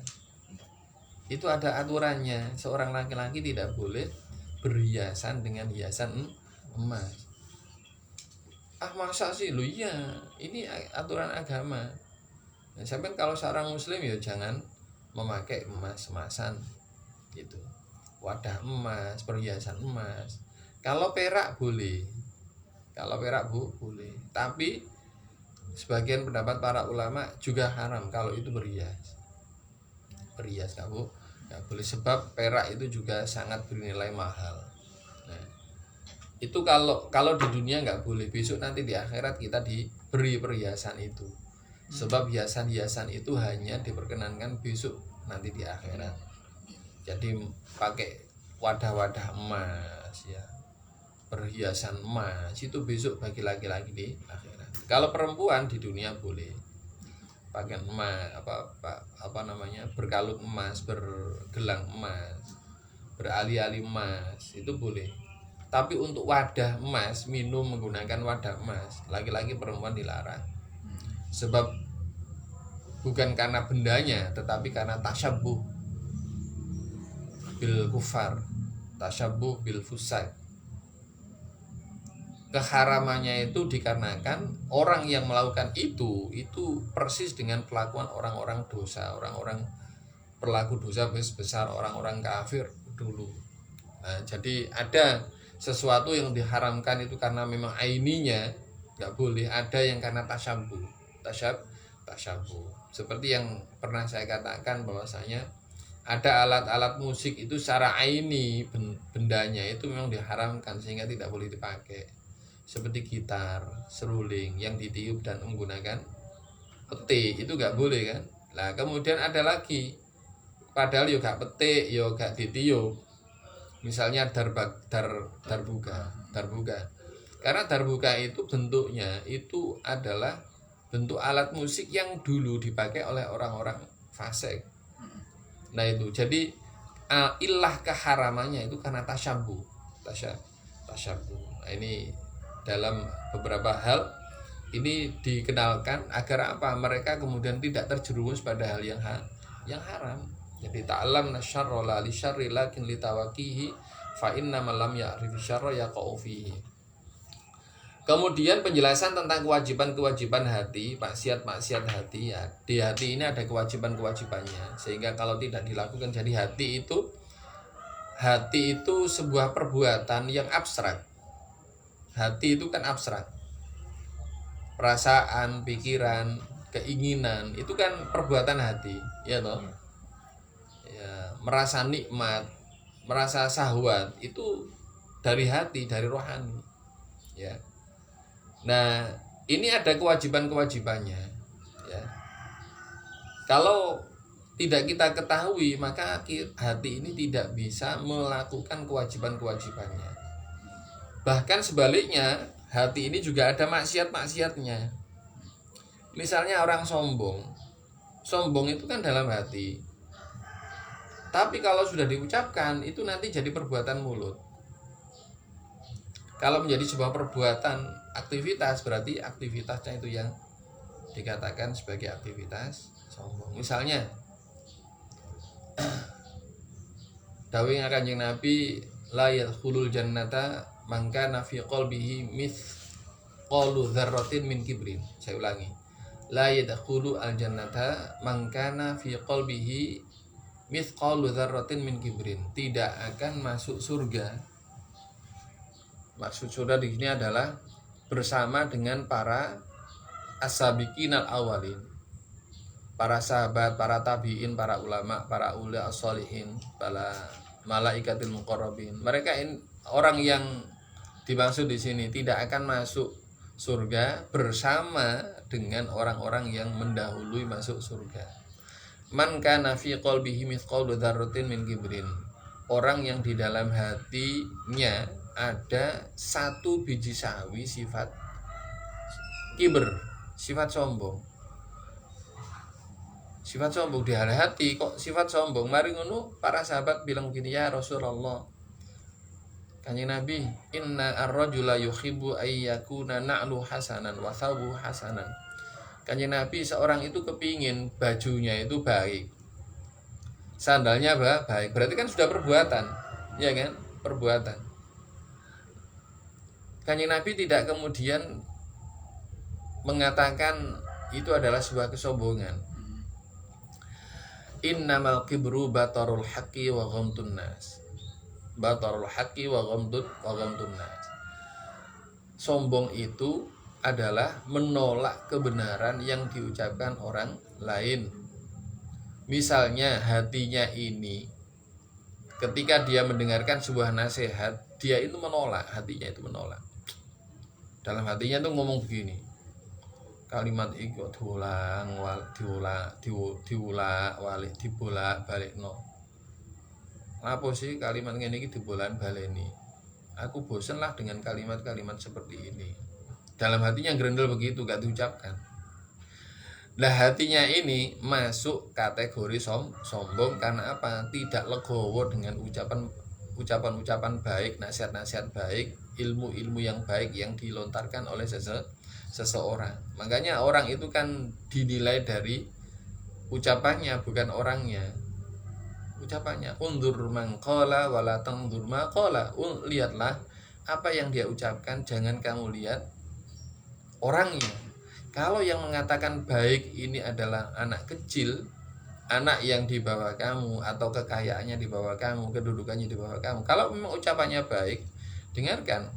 Itu ada aturannya. Seorang laki-laki tidak boleh berhiasan dengan hiasan emas. Ah, masa sih? Loh iya, ini aturan agama. Nah, sampai kalau seorang muslim ya jangan memakai emas-emasan gitu. Wadah emas, perhiasan emas. Kalau perak boleh. Kalau perak boleh. Tapi sebagian pendapat para ulama juga haram kalau itu berhias. Berhias nggak boleh, sebab perak itu juga sangat bernilai mahal. Nah, itu kalau di dunia nggak boleh, besok nanti di akhirat kita diberi perhiasan itu. Sebab hiasan-hiasan itu hanya diperkenankan besok nanti di akhirat. Jadi pakai wadah-wadah emas, ya, perhiasan emas itu besok bagi laki-laki di akhirat. Kalau perempuan di dunia boleh pakai emas, apa namanya, berkalung emas, bergelang emas, berali-ali emas, itu boleh. Tapi untuk wadah emas, minum menggunakan wadah emas, laki-laki perempuan dilarang. Sebab bukan karena bendanya, tetapi karena tasyabbuh bil kufar, tasyabbuh bil fusaq. Keharamannya itu dikarenakan orang yang melakukan itu persis dengan kelakuan orang-orang dosa, orang-orang pelaku dosa besar, orang-orang kafir dulu. Nah, jadi ada sesuatu yang diharamkan itu karena memang aininya, nggak boleh. Ada yang karena tasyabuh. Seperti yang pernah saya katakan bahwasanya ada alat-alat musik itu secara aini bendanya itu memang diharamkan sehingga tidak boleh dipakai. Seperti gitar, seruling yang ditiup dan menggunakan peti itu nggak boleh kan. Nah kemudian ada lagi, padahal yo gak petik, yo gak ditiup. Misalnya darbuka. Karena darbuka itu bentuknya itu adalah bentuk alat musik yang dulu dipakai oleh orang-orang fasik. Nah itu jadi ilah keharamannya itu karena tasyabuh. Nah, ini dalam beberapa hal ini dikenalkan agar apa? Mereka kemudian tidak terjerumus pada hal yang haram. Jadi ta'lam nasyarra la li syarri lakin li tawaqihi fa inna man lam ya'rif syarra yaqa'u fihi. Kemudian penjelasan tentang kewajiban-kewajiban hati, maksiat-maksiat hati ya. Di hati ini ada kewajiban-kewajibannya sehingga kalau tidak dilakukan jadi hati itu sebuah perbuatan yang abstrak. Hati itu kan abstrak. Perasaan, pikiran, keinginan itu kan perbuatan hati, ya toh. Ya, merasa nikmat, merasa syahwat itu dari hati, dari rohani. Ya. Nah, ini ada kewajiban-kewajibannya, ya. Kalau tidak kita ketahui, maka hati ini tidak bisa melakukan kewajiban-kewajibannya. Bahkan sebaliknya, hati ini juga ada maksiat-maksiatnya. Misalnya orang sombong itu kan dalam hati. Tapi kalau sudah diucapkan, itu nanti jadi perbuatan mulut. Kalau menjadi sebuah perbuatan aktivitas, berarti aktivitasnya itu yang dikatakan sebagai aktivitas sombong. Misalnya dawuh Kanjeng Nabi, la yadkhulul jannata man kana fi qalbihi mithqalu dzarratin min kibrin. Saya ulangi. La yadkhulu al jannata man kana fi qalbihi mithqalu dzarratin min kibrin. Tidak akan masuk surga. Maksud surga di sini adalah bersama dengan para as-sabiqinal awalin, para sahabat, para tabi'in, para ulama, para ulama as-solihin, para malaikatil muqarrabin. Mereka orang yang dimaksud di sini tidak akan masuk surga bersama dengan orang-orang yang mendahului masuk surga. Man kana fi qalbihi mithqalu dzarratin min kibrin. Orang yang di dalam hatinya ada satu biji sawi sifat kibr, sifat sombong. Sifat sombong di hati kok sifat sombong. Mari ngono para sahabat bilang gini, ya Rasulullah, Kanjeng Nabi, inna ar-rajula yuhibbu ayyakuna na'lu hasanan wa thawu hasanan. Kanjeng Nabi, seorang itu kepingin bajunya itu baik, sandalnya baik. Berarti kan sudah perbuatan, ya kan? Perbuatan. Kanjeng Nabi tidak kemudian mengatakan itu adalah sebuah kesombongan. Innamal kibru batarul haqqi wa ghamtun nas. Batarul haqqi wa ghamtun nas. Sombong itu adalah menolak kebenaran yang diucapkan orang lain. Misalnya hatinya ini ketika dia mendengarkan sebuah nasihat, dia itu menolak, hatinya itu menolak. Dalam hatinya tuh ngomong begini, kalimat itu diulang balik no. Apa sih kalimat ini dibolak-balik ini? Aku bosan lah dengan kalimat-kalimat seperti ini. Dalam hatinya gerendel begitu, gak diucapkan. Nah hatinya ini masuk kategori sombong karena apa? Tidak legowo dengan ucapan-ucapan baik, nasihat-nasihat baik, ilmu-ilmu yang baik yang dilontarkan oleh seseorang. Makanya orang itu kan dinilai dari ucapannya, bukan orangnya. Ucapannya, undur mangqala wala tandur maqala. Lihatlah apa yang dia ucapkan, jangan kamu lihat orangnya. Kalau yang mengatakan baik ini adalah anak kecil, anak yang di bawah kamu, atau kekayaannya di bawah kamu, kedudukannya di bawah kamu, kalau memang ucapannya baik, dengarkan.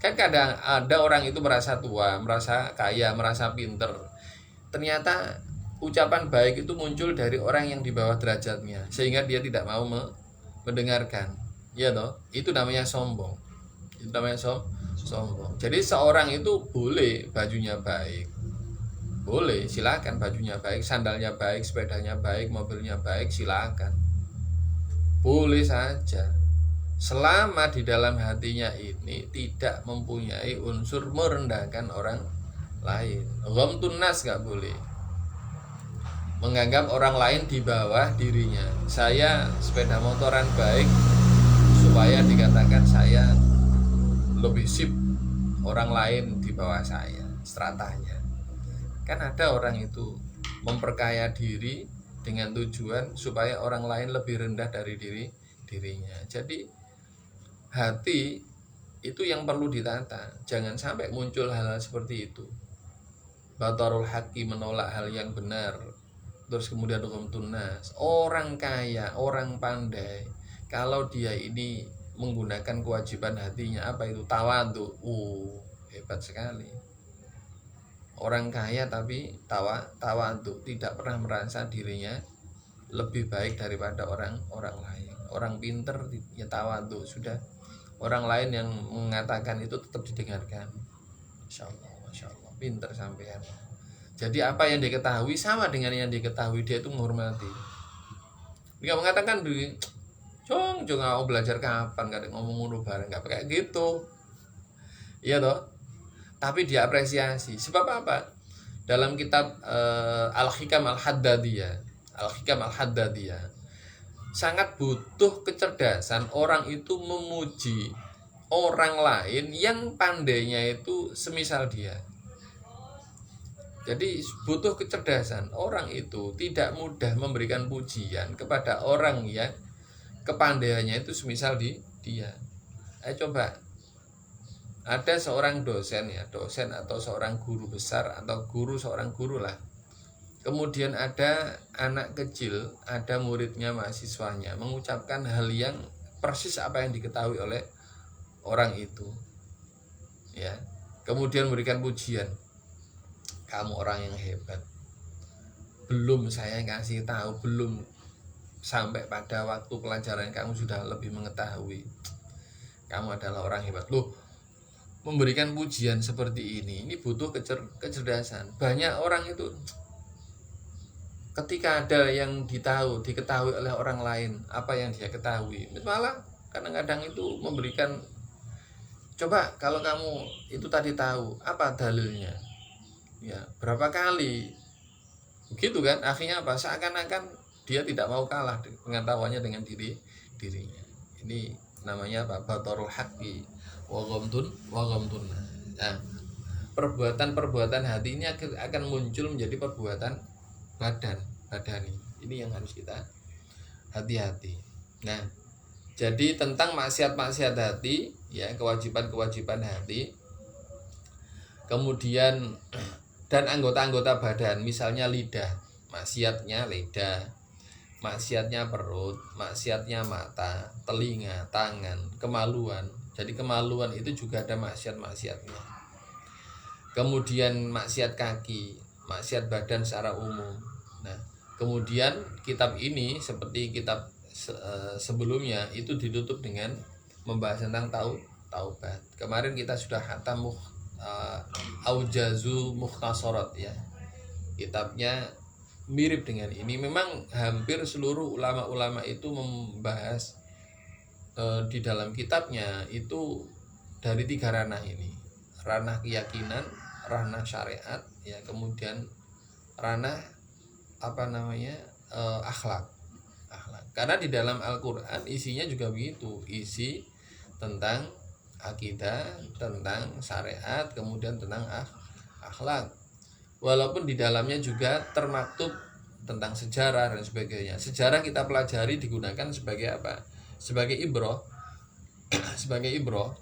Kan kadang ada orang itu merasa tua, merasa kaya, merasa pinter. Ternyata ucapan baik itu muncul dari orang yang di bawah derajatnya, sehingga dia tidak mau mendengarkan. Ya toh, itu namanya sombong. Itu namanya sombong. Jadi seorang itu boleh bajunya baik, boleh, silakan, bajunya baik, sandalnya baik, sepedanya baik, mobilnya baik, silakan, boleh saja, selama di dalam hatinya ini tidak mempunyai unsur merendahkan orang lain. Ghamtun nas nggak boleh, menganggap orang lain di bawah dirinya. Saya sepeda motoran baik supaya dikatakan saya lebih sip, orang lain di bawah saya stratanya. Kan ada orang itu memperkaya diri dengan tujuan supaya orang lain lebih rendah dari dirinya. Jadi hati itu yang perlu ditata, jangan sampai muncul hal-hal seperti itu. Batarul haqqi, menolak hal yang benar. Terus kemudian ghamtun nas, orang kaya, orang pandai, kalau dia ini menggunakan kewajiban hatinya, apa itu tawadhu, hebat sekali. Orang kaya tapi tawadhu, tidak pernah merasa dirinya lebih baik daripada orang lain. Orang pinter ya tawadhu, sudah orang lain yang mengatakan itu tetap didengarkan. Masya Allah, pinter sampean. Jadi apa yang diketahui sama dengan yang diketahui, dia itu menghormati. Dia mengatakan Jong mau belajar kapan, kadang ngomong ngono bareng, nggak kayak gitu. Iya toh? Tapi diapresiasi. Sebab apa? Dalam kitab Al-Hikam Al-Haddadiyah sangat butuh kecerdasan orang itu memuji orang lain yang pandainya itu semisal dia. Jadi butuh kecerdasan, orang itu tidak mudah memberikan pujian kepada orang yang kepandaiannya itu semisal dia. Coba, ada seorang dosen atau seorang guru besar atau seorang guru lah. Kemudian ada anak kecil, ada muridnya, mahasiswanya mengucapkan hal yang persis apa yang diketahui oleh orang itu. Ya. Kemudian memberikan pujian. Kamu orang yang hebat. Belum saya kasih tahu, belum sampai pada waktu pelajaran kamu sudah lebih mengetahui. Kamu adalah orang hebat. Loh, memberikan pujian seperti ini butuh kecerdasan. Banyak orang itu ketika ada yang diketahui oleh orang lain apa yang dia ketahui, malah kadang-kadang itu memberikan, coba kalau kamu itu tadi tahu, apa dalilnya? Ya, berapa kali? Begitu kan? Akhirnya apa? Seakan-akan dia tidak mau kalah pengetahuannya dengan dirinya. Ini namanya apa? Batarul haqqi wa ghamtun. Nah, perbuatan hati ini akan muncul menjadi perbuatan badani. Ini yang harus kita hati-hati. Nah, jadi tentang maksiat hati, ya, kewajiban hati. Kemudian dan anggota-anggota badan, misalnya lidah, maksiatnya lidah, maksiatnya perut, maksiatnya mata, telinga, tangan, kemaluan. Jadi kemaluan itu juga ada maksiatnya. Kemudian maksiat kaki, maksiat badan secara umum. Nah, kemudian kitab ini seperti kitab sebelumnya itu ditutup dengan membahas tentang taubat. Kemarin kita sudah khatam Aujazu Mukhtasarat, ya. Kitabnya mirip dengan ini. Memang hampir seluruh ulama-ulama itu membahas di dalam kitabnya itu dari 3 ranah ini. Ranah keyakinan, ranah syariat, ya, kemudian ranah akhlak. Karena di dalam Al-Qur'an isinya juga begitu, isi tentang akidah, tentang syariat, kemudian tentang akhlak. Walaupun di dalamnya juga termaktub tentang sejarah dan sebagainya. Sejarah kita pelajari digunakan sebagai apa? Sebagai ibroh. Sebagai ibroh.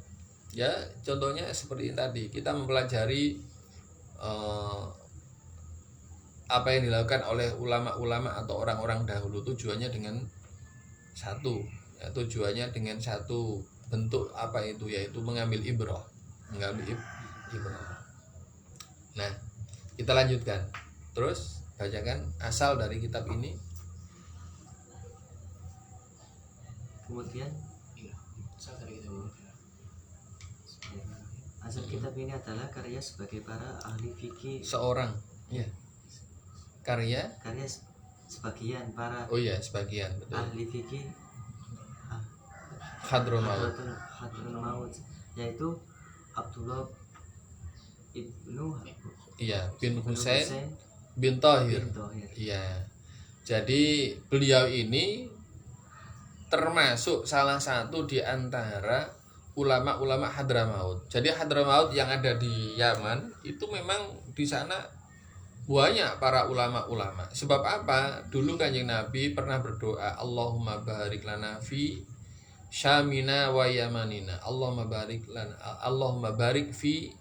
Ya, contohnya seperti tadi, kita mempelajari apa yang dilakukan oleh ulama-ulama atau orang-orang dahulu, tujuannya dengan satu bentuk apa itu, yaitu mengambil ibroh. mengambil ibrah. Nah, kita lanjutkan. Terus bacakan asal dari kitab ini. Kemudian Iya, saya dari kita dulu. asal kitab ini adalah karya sebagai para ahli fikih, Seorang, ya. Karya, sebagian para oh iya sebagian, betul. ahli fikih Hadramaut. Hadramaut, yaitu Abdullah ibnu Iya, bin Husain Husain bin Thahir. bin Thohir. Iya. Jadi beliau ini termasuk salah satu di antara ulama-ulama Hadramaut. Jadi Hadramaut yang ada di Yaman itu memang di sana banyak para ulama-ulama. Sebab apa? Dulu Kanjeng Nabi pernah berdoa, Allahumma barik lana fi Syamina wa Yamanina. Allahumma barik lana, Allahumma barik fi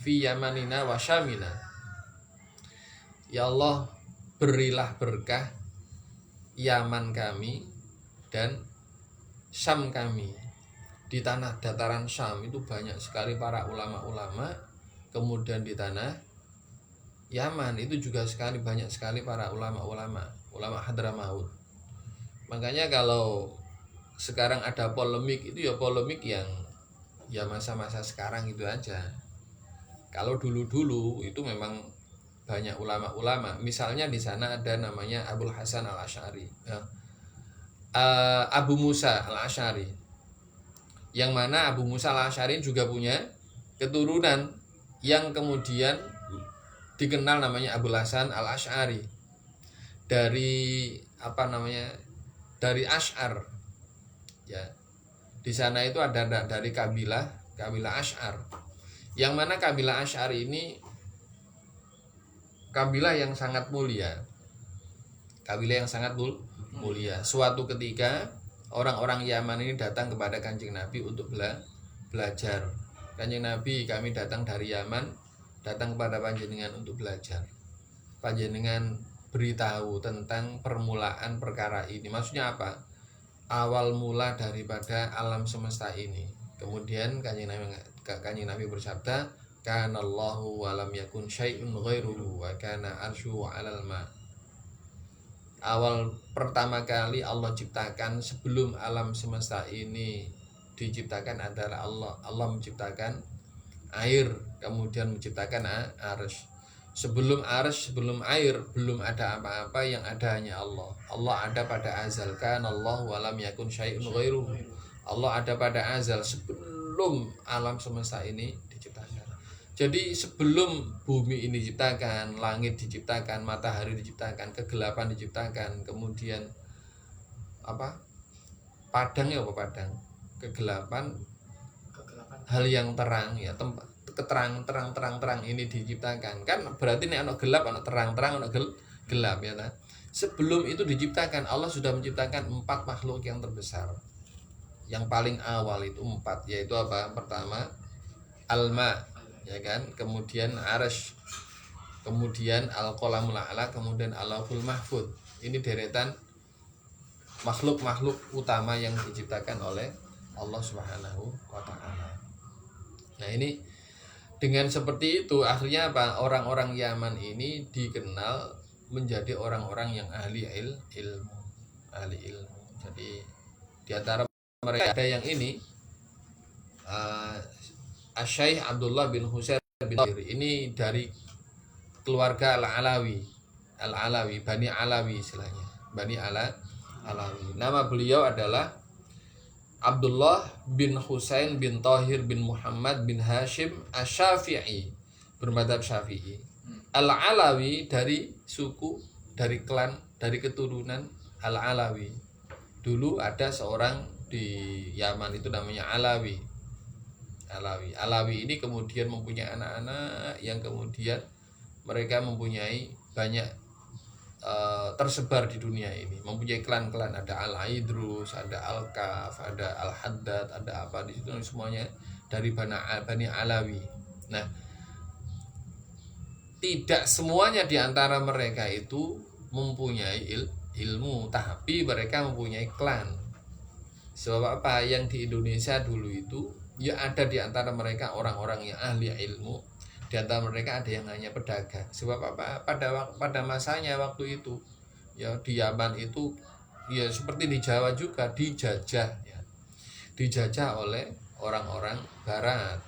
Yamanina wa Syamina. Ya Allah, berilah berkah Yaman kami dan Syam kami. Di tanah dataran Syam itu banyak sekali para ulama-ulama. Kemudian di tanah Yaman itu juga banyak sekali para ulama-ulama, ulama Hadramaut. Makanya kalau sekarang ada polemik itu ya polemik yang ya masa-masa sekarang itu aja. Kalau dulu-dulu itu memang banyak ulama-ulama. Misalnya di sana ada namanya Abul Hasan Al-Asy'ari, ya. Abu Musa Al-Asy'ari. Yang mana Abu Musa Al-Asy'ari juga punya keturunan yang kemudian dikenal namanya Abul Hasan Al-Asy'ari. Dari dari Asy'ar. Ya. Di sana itu ada dari kabilah Asy'ar. Yang mana kabilah Asy'ar ini kabilah yang sangat mulia. Kabilah yang sangat mulia. Suatu ketika orang-orang Yaman ini datang kepada Kanjeng Nabi untuk belajar. Kanjeng Nabi, kami datang dari Yaman, datang kepada panjenengan untuk belajar. Panjenengan beritahu tentang permulaan perkara ini. Maksudnya apa? Awal mula daripada alam semesta ini. Kemudian Kanjeng Nabi bersabda, Kanallahu wa lam yakun syai'un ghairuhu wa kana arsyu 'alal ma. Awal pertama kali Allah ciptakan sebelum alam semesta ini diciptakan adalah Allah menciptakan air, kemudian menciptakan arsy. Sebelum arsy, sebelum air, belum ada apa-apa, yang ada hanya Allah. Allah ada pada azal, Kanallahu wa lam yakun syai'un ghairuhu. Allah ada pada azal sebelum alam semesta ini diciptakan. Jadi sebelum bumi ini diciptakan, langit diciptakan, matahari diciptakan, kegelapan diciptakan, kemudian padang, kegelapan, hal yang terang, ya, tempat terang ini diciptakan. Kan berarti ini ada gelap, ada terang, ada gelap, ya kan? Sebelum itu diciptakan, Allah sudah menciptakan 4 makhluk yang terbesar. Yang paling awal itu 4, yaitu apa? Pertama, al-ma, ya kan? Kemudian arsy, kemudian al-qalamul a'la, kemudian al-lauhul mahfuz. Ini deretan makhluk-makhluk utama yang diciptakan oleh Allah Subhanahu wa taala. Nah, ini dengan seperti itu akhirnya apa? Orang-orang Yaman ini dikenal menjadi orang-orang yang ahli ilmu. Jadi di antara mereka ada yang ini Asy-Syaikh Abdullah bin Husain bin Thahir. Ini dari keluarga Al-Alawi, Bani Alawi istilahnya. Bani Alawi. Nama beliau adalah Abdullah bin Husain bin Thahir bin Muhammad bin Hashim Asy-Syafi'i, bermadzhab Syafi'i. Al-Alawi dari suku, dari klan, dari keturunan Al-Alawi. Dulu ada seorang di Yaman itu namanya Alawi. Alawi ini kemudian mempunyai anak-anak yang kemudian mereka mempunyai banyak tersebar di dunia ini, mempunyai klan-klan, ada Al-Idrus, ada Al-Kaf, ada Al-Haddad, ada apa di situ, semuanya dari Bani Alawi. Nah, tidak semuanya di antara mereka itu mempunyai ilmu, tapi mereka mempunyai klan. Sebab apa? Yang di Indonesia dulu itu Ya ada di antara mereka orang-orang yang ahli ilmu, di antara mereka ada yang hanya pedagang. Sebab apa? Pada masanya waktu itu ya di Yaman itu ya seperti di Jawa juga dijajah ya. Dijajah oleh orang-orang barat.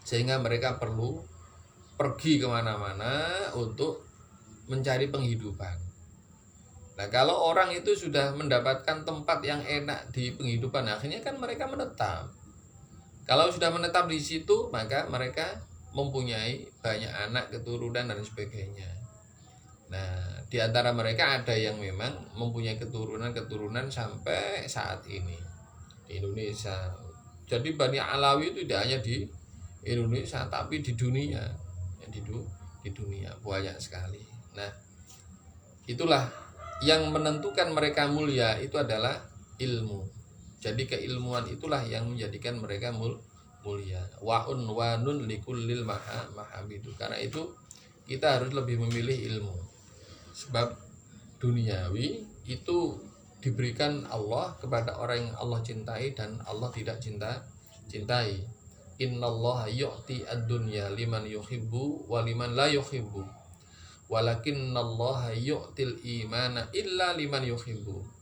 Sehingga mereka perlu pergi kemana-mana untuk mencari penghidupan. Nah kalau orang itu sudah mendapatkan tempat yang enak di penghidupan, akhirnya kan mereka menetap. Kalau sudah menetap di situ, maka mereka mempunyai banyak anak, keturunan dan sebagainya. Nah, di antara mereka ada yang memang mempunyai keturunan sampai saat ini di Indonesia. Jadi Bani Alawi itu tidak hanya di Indonesia, tapi di dunia, ya, di dunia banyak sekali. Nah, itulah yang menentukan mereka mulia itu adalah ilmu. Jadi keilmuan itulah yang menjadikan mereka mulia. Wa'un wa nun likullil mahamidu. Karena itu kita harus lebih memilih ilmu. Sebab duniawi itu diberikan Allah kepada orang yang Allah cintai dan Allah tidak cintai. Innallaha yu'ti ad-dunya liman yuhibbu wa liman la yuhibbu. Walakinnallaha yu'til imana illa liman yuhibbu.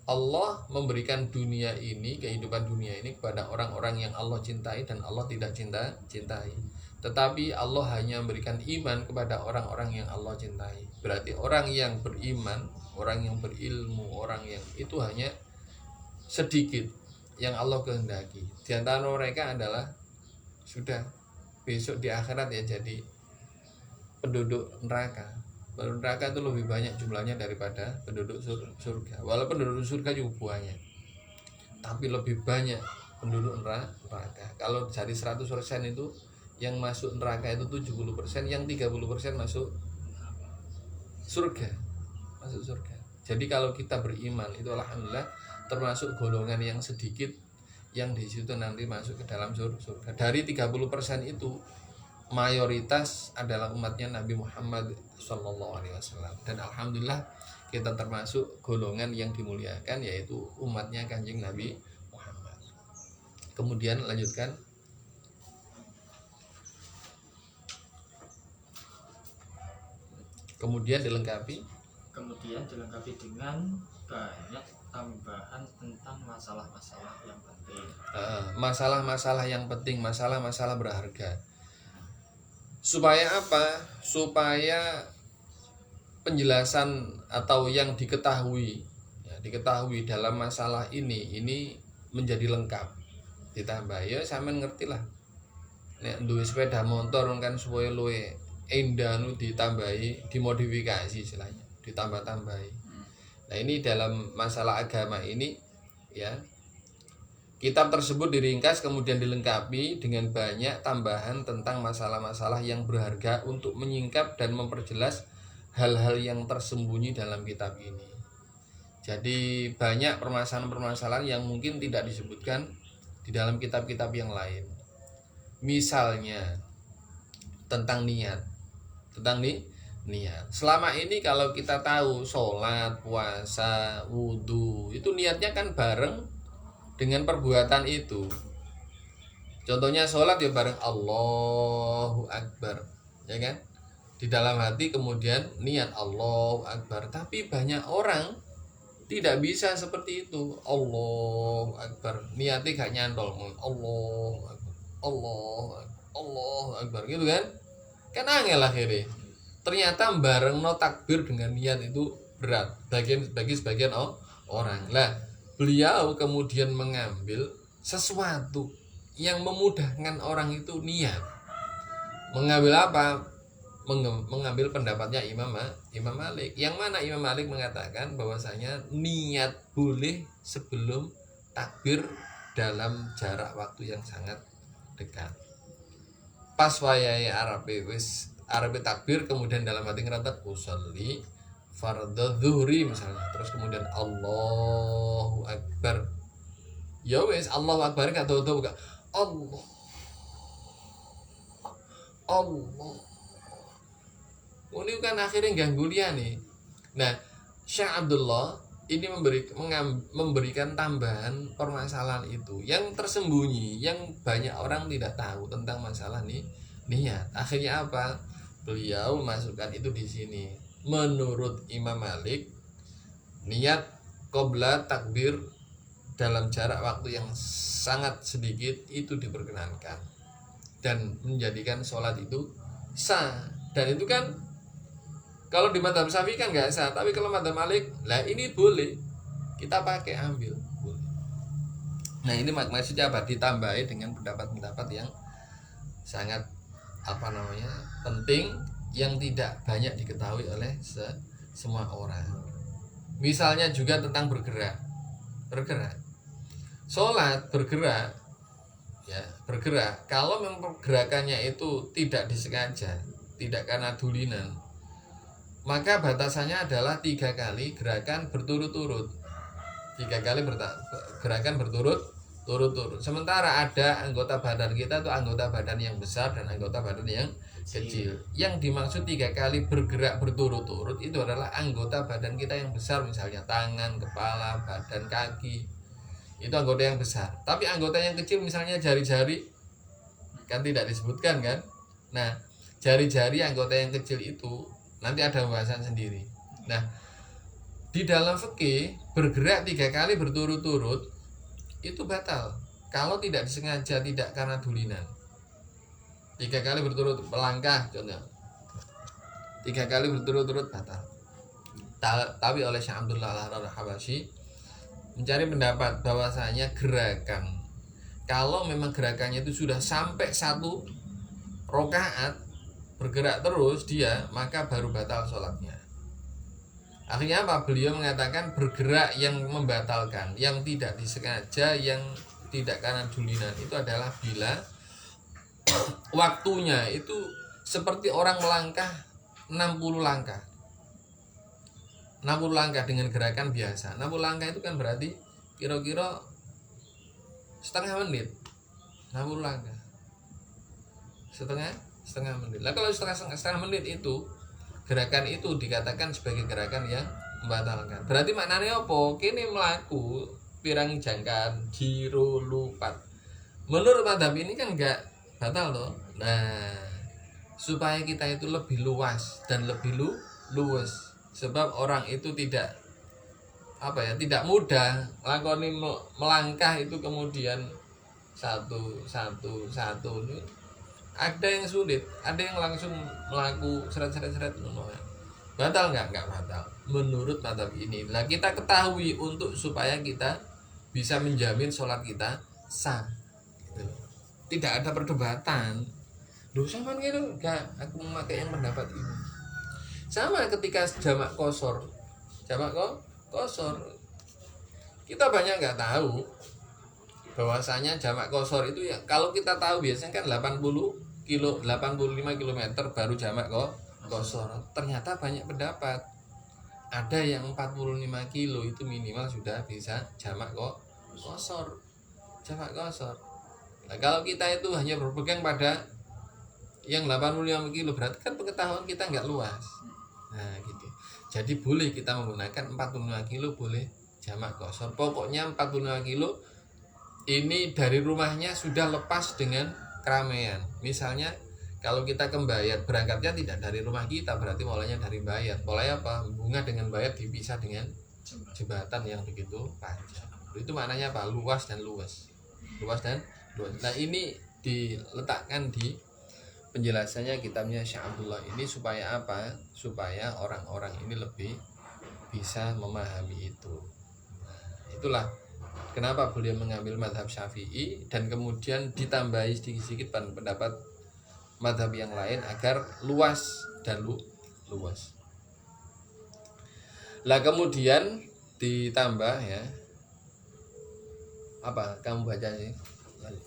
Allah memberikan dunia ini, kehidupan dunia ini kepada orang-orang yang Allah cintai dan Allah tidak cintai. Tetapi Allah hanya memberikan iman kepada orang-orang yang Allah cintai. Berarti orang yang beriman, orang yang berilmu, orang yang itu hanya sedikit yang Allah kehendaki. Di antara mereka adalah sudah besok di akhirat ya jadi penduduk neraka. Penduduk neraka itu lebih banyak jumlahnya daripada penduduk surga. Walaupun penduduk surga juga banyak, tapi lebih banyak penduduk neraka. Kalau dari 100% itu yang masuk neraka itu 70%, yang 30% masuk surga. Masuk surga. Jadi kalau kita beriman itu alhamdulillah termasuk golongan yang sedikit yang di situ nanti masuk ke dalam surga. Dari 30% itu mayoritas adalah umatnya Nabi Muhammad SAW. Dan alhamdulillah kita termasuk golongan yang dimuliakan, yaitu umatnya Kanjeng Nabi Muhammad. Kemudian lanjutkan. Kemudian dilengkapi dengan banyak tambahan tentang masalah-masalah yang penting. Masalah-masalah yang penting, masalah-masalah berharga. Supaya apa? Supaya penjelasan atau yang diketahui dalam masalah ini menjadi lengkap. Ditambah ya sampean ngerti lah. Nek duwe sepeda motor kan supaya luwe endah ditambahi, dimodifikasi istilahnya, ditambah-tambahi. Nah, ini dalam masalah agama ini ya. Kitab tersebut diringkas kemudian dilengkapi dengan banyak tambahan tentang masalah-masalah yang berharga untuk menyingkap dan memperjelas hal-hal yang tersembunyi dalam kitab ini. Jadi banyak permasalahan-permasalahan yang mungkin tidak disebutkan di dalam kitab-kitab yang lain. Misalnya tentang niat. Niat. Selama ini kalau kita tahu sholat, puasa, wudhu, itu niatnya kan bareng dengan perbuatan itu. Contohnya sholat ya bareng Allahu Akbar, ya kan? Di dalam hati kemudian niat Allahu Akbar. Tapi banyak orang tidak bisa seperti itu. Allahu Akbar, niatnya gak nyantol. Allahu Akbar, Allahu Akbar, gitu kan? Kan angel akhirnya. Ternyata bareng no takbir dengan niat itu berat bagi sebagian orang. Lah, beliau kemudian mengambil sesuatu yang memudahkan orang itu niat. Mengambil apa? Mengambil pendapatnya Imam Malik. Yang mana Imam Malik mengatakan bahwasanya niat boleh sebelum takbir dalam jarak waktu yang sangat dekat. Pas wayahe Arabe takbir kemudian dalam hati ngerantat usolli fardhu zuhri misalnya, terus kemudian Allahu Akbar, ya wes Allahu Akbar gak tahu-tahu gak Allah ini kan akhirnya ganggu dia nih. Nah, Syekh Abdullah ini memberikan tambahan permasalahan itu yang tersembunyi, yang banyak orang tidak tahu tentang masalah niat. Akhirnya apa? Beliau masukkan itu di sini. Menurut Imam Malik, niat qobla takbir dalam jarak waktu yang sangat sedikit itu diperkenankan dan menjadikan sholat itu sah. Dan itu kan kalau di mazhab Syafi'i kan nggak sah, tapi kalau mazhab Malik, lah ini boleh kita pakai, ambil boleh. Nah ini maksudnya apa? Ditambahi dengan pendapat-pendapat yang sangat penting, yang tidak banyak diketahui oleh semua orang. Misalnya juga tentang bergerak, sholat bergerak, ya bergerak. Kalau memang pergerakannya itu tidak disengaja, tidak karena dulinan, maka batasannya adalah 3 kali gerakan berturut-turut. 3 kali gerakan berturut-turut. Sementara ada anggota badan kita itu anggota badan yang besar dan anggota badan yang kecil. Yang dimaksud 3 kali bergerak berturut-turut itu adalah anggota badan kita yang besar, misalnya tangan, kepala, badan, kaki. Itu anggota yang besar. Tapi anggota yang kecil misalnya jari-jari kan tidak disebutkan kan. Nah, jari-jari anggota yang kecil itu nanti ada pembahasan sendiri. Nah, di dalam fikih bergerak 3 kali berturut-turut itu batal kalau tidak disengaja, tidak karena dulinan. 3 kali berturut melangkah contohnya, 3 kali berturut-turut batal. Tapi oleh Syekh Abdullah Al-Habasyi mencari pendapat bahwasanya gerakan, kalau memang gerakannya itu sudah sampai 1 rakaat bergerak terus dia, maka baru batal sholatnya. Akhirnya apa? Beliau mengatakan bergerak yang membatalkan, yang tidak disengaja, yang tidak karena dulinan, itu adalah bila waktunya itu seperti orang melangkah 60 langkah 60 langkah dengan gerakan biasa. 60 langkah itu kan berarti kira-kira setengah menit. 60 langkah setengah menit. Lah kalau setengah menit itu gerakan itu dikatakan sebagai gerakan yang membatalkan. Berarti maknanya apa? Kini melaku pirang jangkaan jiro lupat. Menurut madhab ini kan enggak batal toh. Nah, supaya kita itu lebih luas dan lebih luwes, sebab orang itu tidak mudah lakoni melangkah itu kemudian satu. Ada yang sulit, ada yang langsung melaku seret batal nggak batal menurut madhab ini. Nah kita ketahui untuk supaya kita bisa menjamin sholat kita sah gitu. Tidak ada perdebatan dosa kan gitu, enggak, aku memakai yang pendapat ini. Sama ketika jamak kosor kita banyak nggak tahu bahwasanya jamak kosor itu ya, kalau kita tahu biasanya kan 85 km baru jamak kosor. Ternyata banyak pendapat. Ada yang 45 kilo itu minimal sudah bisa jamak kosor. Jamak kosor. Nah, kalau kita itu hanya berpegang pada yang 85 kilo, berarti kan pengetahuan kita nggak luas. Nah, gitu. Jadi boleh kita menggunakan 45 kilo, boleh jamak kosor. Pokoknya 45 kilo ini dari rumahnya sudah lepas dengan keramaian. Misalnya kalau kita ke Bayat, berangkatnya tidak dari rumah kita, berarti mulainya dari Bayat. Mulai apa? Bunga dengan Bayat dipisah dengan jembatan yang begitu panjang. Itu maknanya apa? Luas dan luas. Nah ini diletakkan di penjelasannya kitabnya Syekh Abdullah ini supaya apa? Supaya orang-orang ini lebih bisa memahami itu. Nah, itulah kenapa beliau mengambil mazhab Syafi'i dan kemudian ditambahi sedikit-sedikit pendapat mazhab yang lain agar luas dan luas. Lah kemudian ditambah ya. Apa? Kamu baca sih?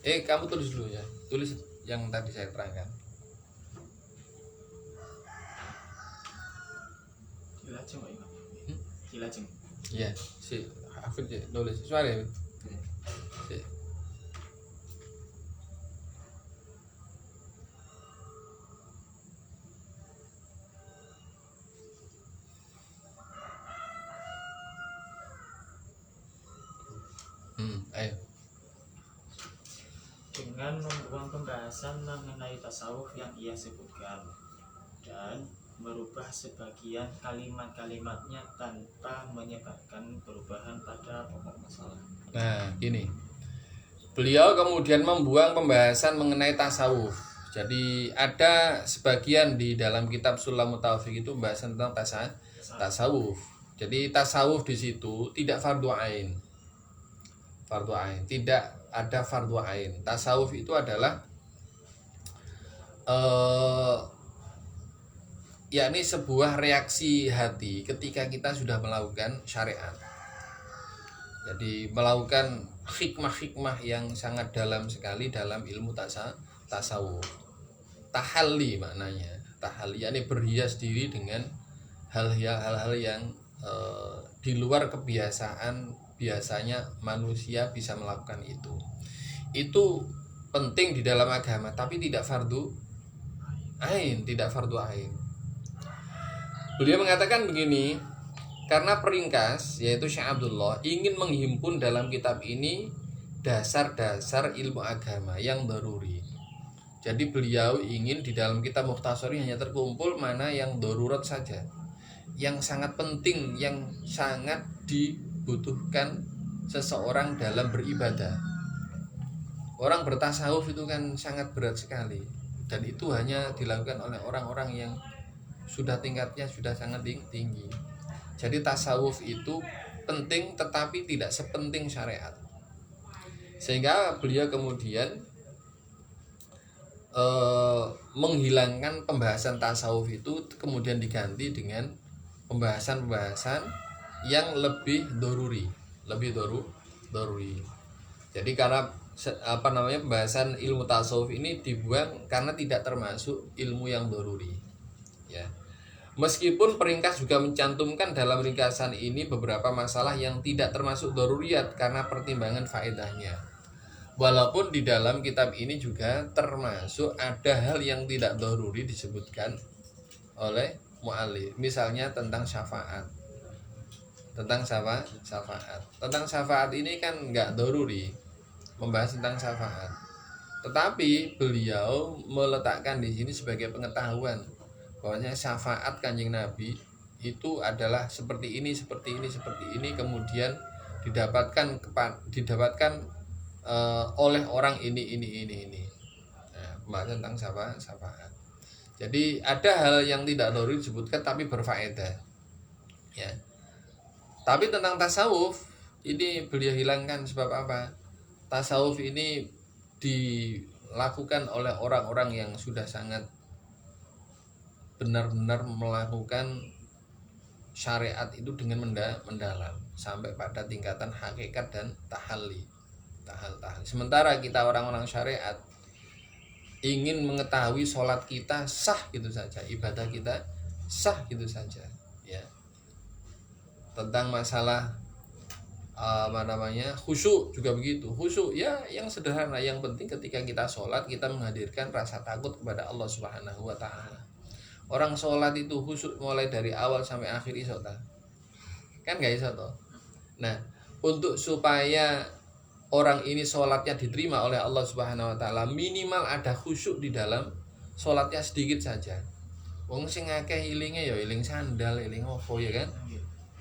Kamu tulis dulu ya. Tulis yang tadi saya terangkan. Kilajeng. Ya, si Hafid ya, nulis suara ya. Si. Ayo. Dengan membuang pembahasan mengenai tasawuf yang ia sebutkan dan merubah sebagian kalimat-kalimatnya tanpa menyebabkan perubahan pada pokok masalah. Nah, gini. Beliau kemudian membuang pembahasan mengenai tasawuf. Jadi ada sebagian di dalam kitab Sulamut Taufiq itu pembahasan tentang tasawuf. Jadi tasawuf di situ tidak fardu ain. Fardu ain, tidak ada fardu ain. Tasawuf itu adalah yakni sebuah reaksi hati ketika kita sudah melakukan syariat. Jadi melakukan hikmah-hikmah yang sangat dalam sekali dalam ilmu tasawuf. Tahalli maknanya. Tahalli yakni berhias diri dengan hal-hal yang di luar kebiasaan biasanya manusia bisa melakukan itu. Itu penting di dalam agama, tapi tidak fardu ain, tidak fardu ain. Beliau mengatakan begini, karena peringkas yaitu Syekh Abdullah ingin menghimpun dalam kitab ini dasar-dasar ilmu agama yang daruri. Jadi beliau ingin di dalam kitab Mukhtasar ini hanya terkumpul mana yang darurat saja, yang sangat penting, yang sangat dibutuhkan seseorang dalam beribadah. Orang bertasawuf itu kan sangat berat sekali, dan itu hanya dilakukan oleh orang-orang yang sudah tingkatnya sudah sangat tinggi. Jadi tasawuf itu penting tetapi tidak sepenting syariat. Sehingga beliau kemudian menghilangkan pembahasan tasawuf itu, kemudian diganti dengan pembahasan-pembahasan yang lebih doruri, doruri. Jadi karena pembahasan ilmu tasawuf ini dibuang karena tidak termasuk ilmu yang doruri. Ya. Meskipun peringkas juga mencantumkan dalam ringkasan ini beberapa masalah yang tidak termasuk daruriyat karena pertimbangan faedahnya. Walaupun di dalam kitab ini juga termasuk ada hal yang tidak daruri disebutkan oleh mu'allif. Misalnya tentang syafaat. Tentang syafaat. Tentang syafaat ini kan nggak daruri membahas tentang syafaat. Tetapi beliau meletakkan di sini sebagai pengetahuan bahwasanya syafaat Kanjeng Nabi itu adalah seperti ini, kemudian didapatkan oleh orang ini. Nah, pembahasan tentang syafaat. Jadi ada hal yang tidak daruri disebutkan tapi berfaedah. Ya. Tapi tentang tasawuf ini beliau hilangkan sebab apa? Tasawuf ini dilakukan oleh orang-orang yang sudah sangat benar-benar melakukan syariat itu dengan mendalam sampai pada tingkatan hakikat dan tahalli. Sementara kita orang-orang syariat ingin mengetahui sholat kita sah gitu saja, ibadah kita sah gitu saja, ya. Tentang masalah khusyuk juga begitu. Khusyuk ya yang sederhana, yang penting ketika kita sholat kita menghadirkan rasa takut kepada Allah Subhanahu wa taala. Orang sholat itu khusyuk mulai dari awal sampai akhir iso ta? Kan gak iso toh? Nah, untuk supaya orang ini sholatnya diterima oleh Allah Subhanahu wa taala, minimal ada khusyuk di dalam sholatnya sedikit saja. Wong sing akeh ilinge ya iling sandal, iling opo ya kan?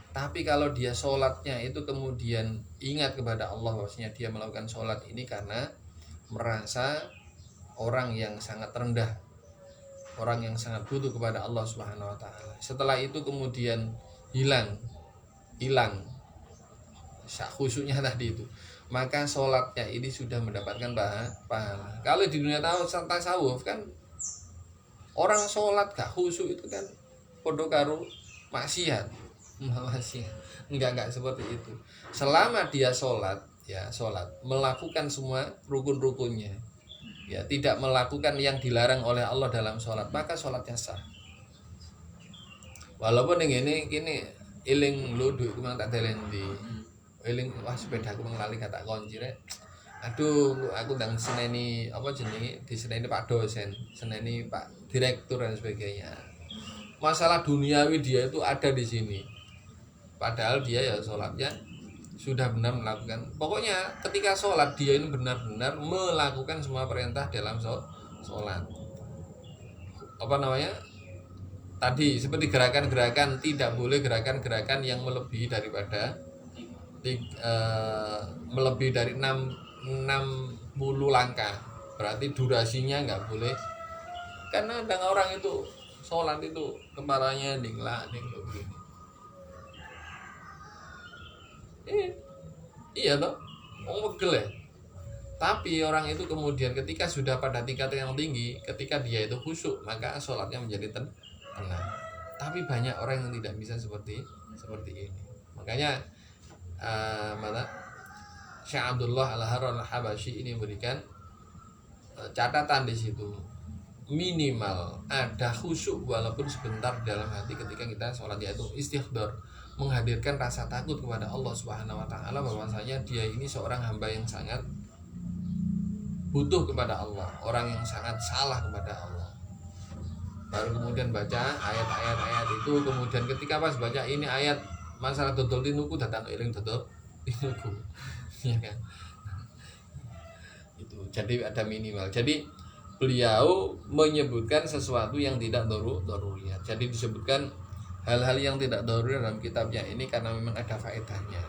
Tapi kalau dia sholatnya itu kemudian ingat kepada Allah bahwasanya dia melakukan sholat ini karena merasa orang yang sangat rendah, orang yang sangat butuh kepada Allah Subhanahu wa taala. Setelah itu kemudian hilang khusyuknya tadi itu, maka sholatnya ini sudah mendapatkan pahala. Kalau di dunia tasawuf kan orang sholat gak khusyuk itu kan podo karo maksiat. Enggak seperti itu. Selama dia sholat melakukan semua rukun-rukunnya, ya, tidak melakukan yang dilarang oleh Allah dalam sholat, maka sholatnya sah. Walaupun yang ini iling lu duit ku mang tak delendi. Iling wah sepeda aku mengalami kata kunci rek. Aduh, aku ndang seneni apa jenenge diseneni Pak dosen, seneni Pak direktur dan sebagainya. Masalah duniawi dia itu ada di sini. Padahal dia ya sholatnya sudah benar melakukan. Pokoknya ketika sholat dia ini benar-benar melakukan semua perintah dalam sholat. Apa namanya? Tadi seperti gerakan-gerakan, tidak boleh gerakan-gerakan yang melebihi daripada melebihi dari 60 langkah. Berarti durasinya nggak boleh. Karena ada orang itu sholat itu kepalanya dingla begini. Iya toh, pegel ya. Tapi orang itu kemudian ketika sudah pada tingkat yang tinggi, ketika dia itu khusyuk, maka sholatnya menjadi tenang. Tapi banyak orang yang tidak bisa seperti ini. Makanya Syekh Abdullah Al-Harran Al-Habashi ini memberikan catatan di situ, minimal ada khusyuk walaupun sebentar dalam hati ketika kita sholat, yaitu istighfar, menghadirkan rasa takut kepada Allah Subhanahu wa taala bahwasanya dia ini seorang hamba yang sangat butuh kepada Allah, orang yang sangat salah kepada Allah. Baru kemudian baca ayat itu, kemudian ketika pas baca ini ayat masalah dodol tinuku datang iring dodol tinuku. Ya kan? Itu. Jadi ada minimal. Jadi beliau menyebutkan sesuatu yang tidak daruriyat. Jadi disebutkan hal-hal yang tidak daruriyat dalam kitabnya ini karena memang ada faedahnya.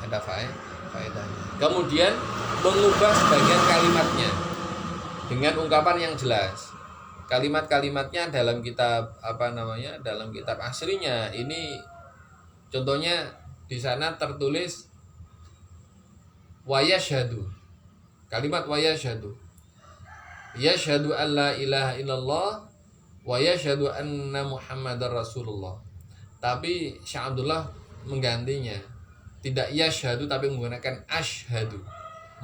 Ada faedahnya. Kemudian mengubah sebagian kalimatnya dengan ungkapan yang jelas. Kalimat-kalimatnya dalam kitab dalam kitab aslinya ini contohnya di sana tertulis wa yashhadu. Kalimat wa yashhadu. Yashhadu an la ilaha illallah wa yashhadu anna Muhammadar Rasulullah. Tapi Syekh Abdullah menggantinya. Tidak yashhadu tapi menggunakan ashhadu.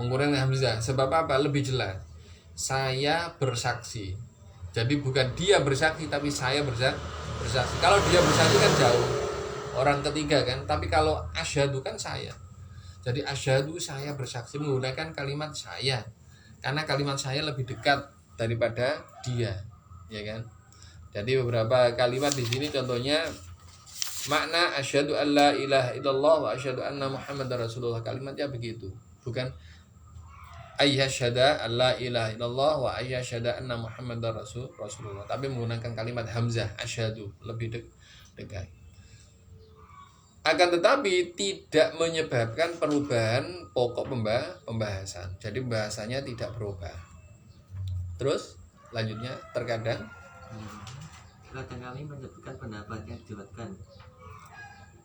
Menggunakan hamzah. Sebab apa? Lebih jelas. Saya bersaksi. Jadi bukan dia bersaksi tapi saya bersaksi. Kalau dia bersaksi kan jauh, orang ketiga kan. Tapi kalau asyhadu kan saya. Jadi asyhadu saya bersaksi menggunakan kalimat saya. Karena kalimat saya lebih dekat daripada dia, ya kan? Jadi beberapa kalimat di sini contohnya makna asyhadu alla ilaha illallah wa asyhadu anna Muhammadar Rasulullah, kalimatnya begitu. Bukan ayyashhada alla ilaha illallah wa ayyashhada anna Muhammadar Rasulullah, tapi menggunakan kalimat hamzah asyhadu, lebih dekat. Akan tetapi tidak menyebabkan perubahan pokok pembahasan. Jadi pembahasannya tidak berubah. Terus lanjutnya terkadang kami menyebutkan pendapat yang diriwayatkan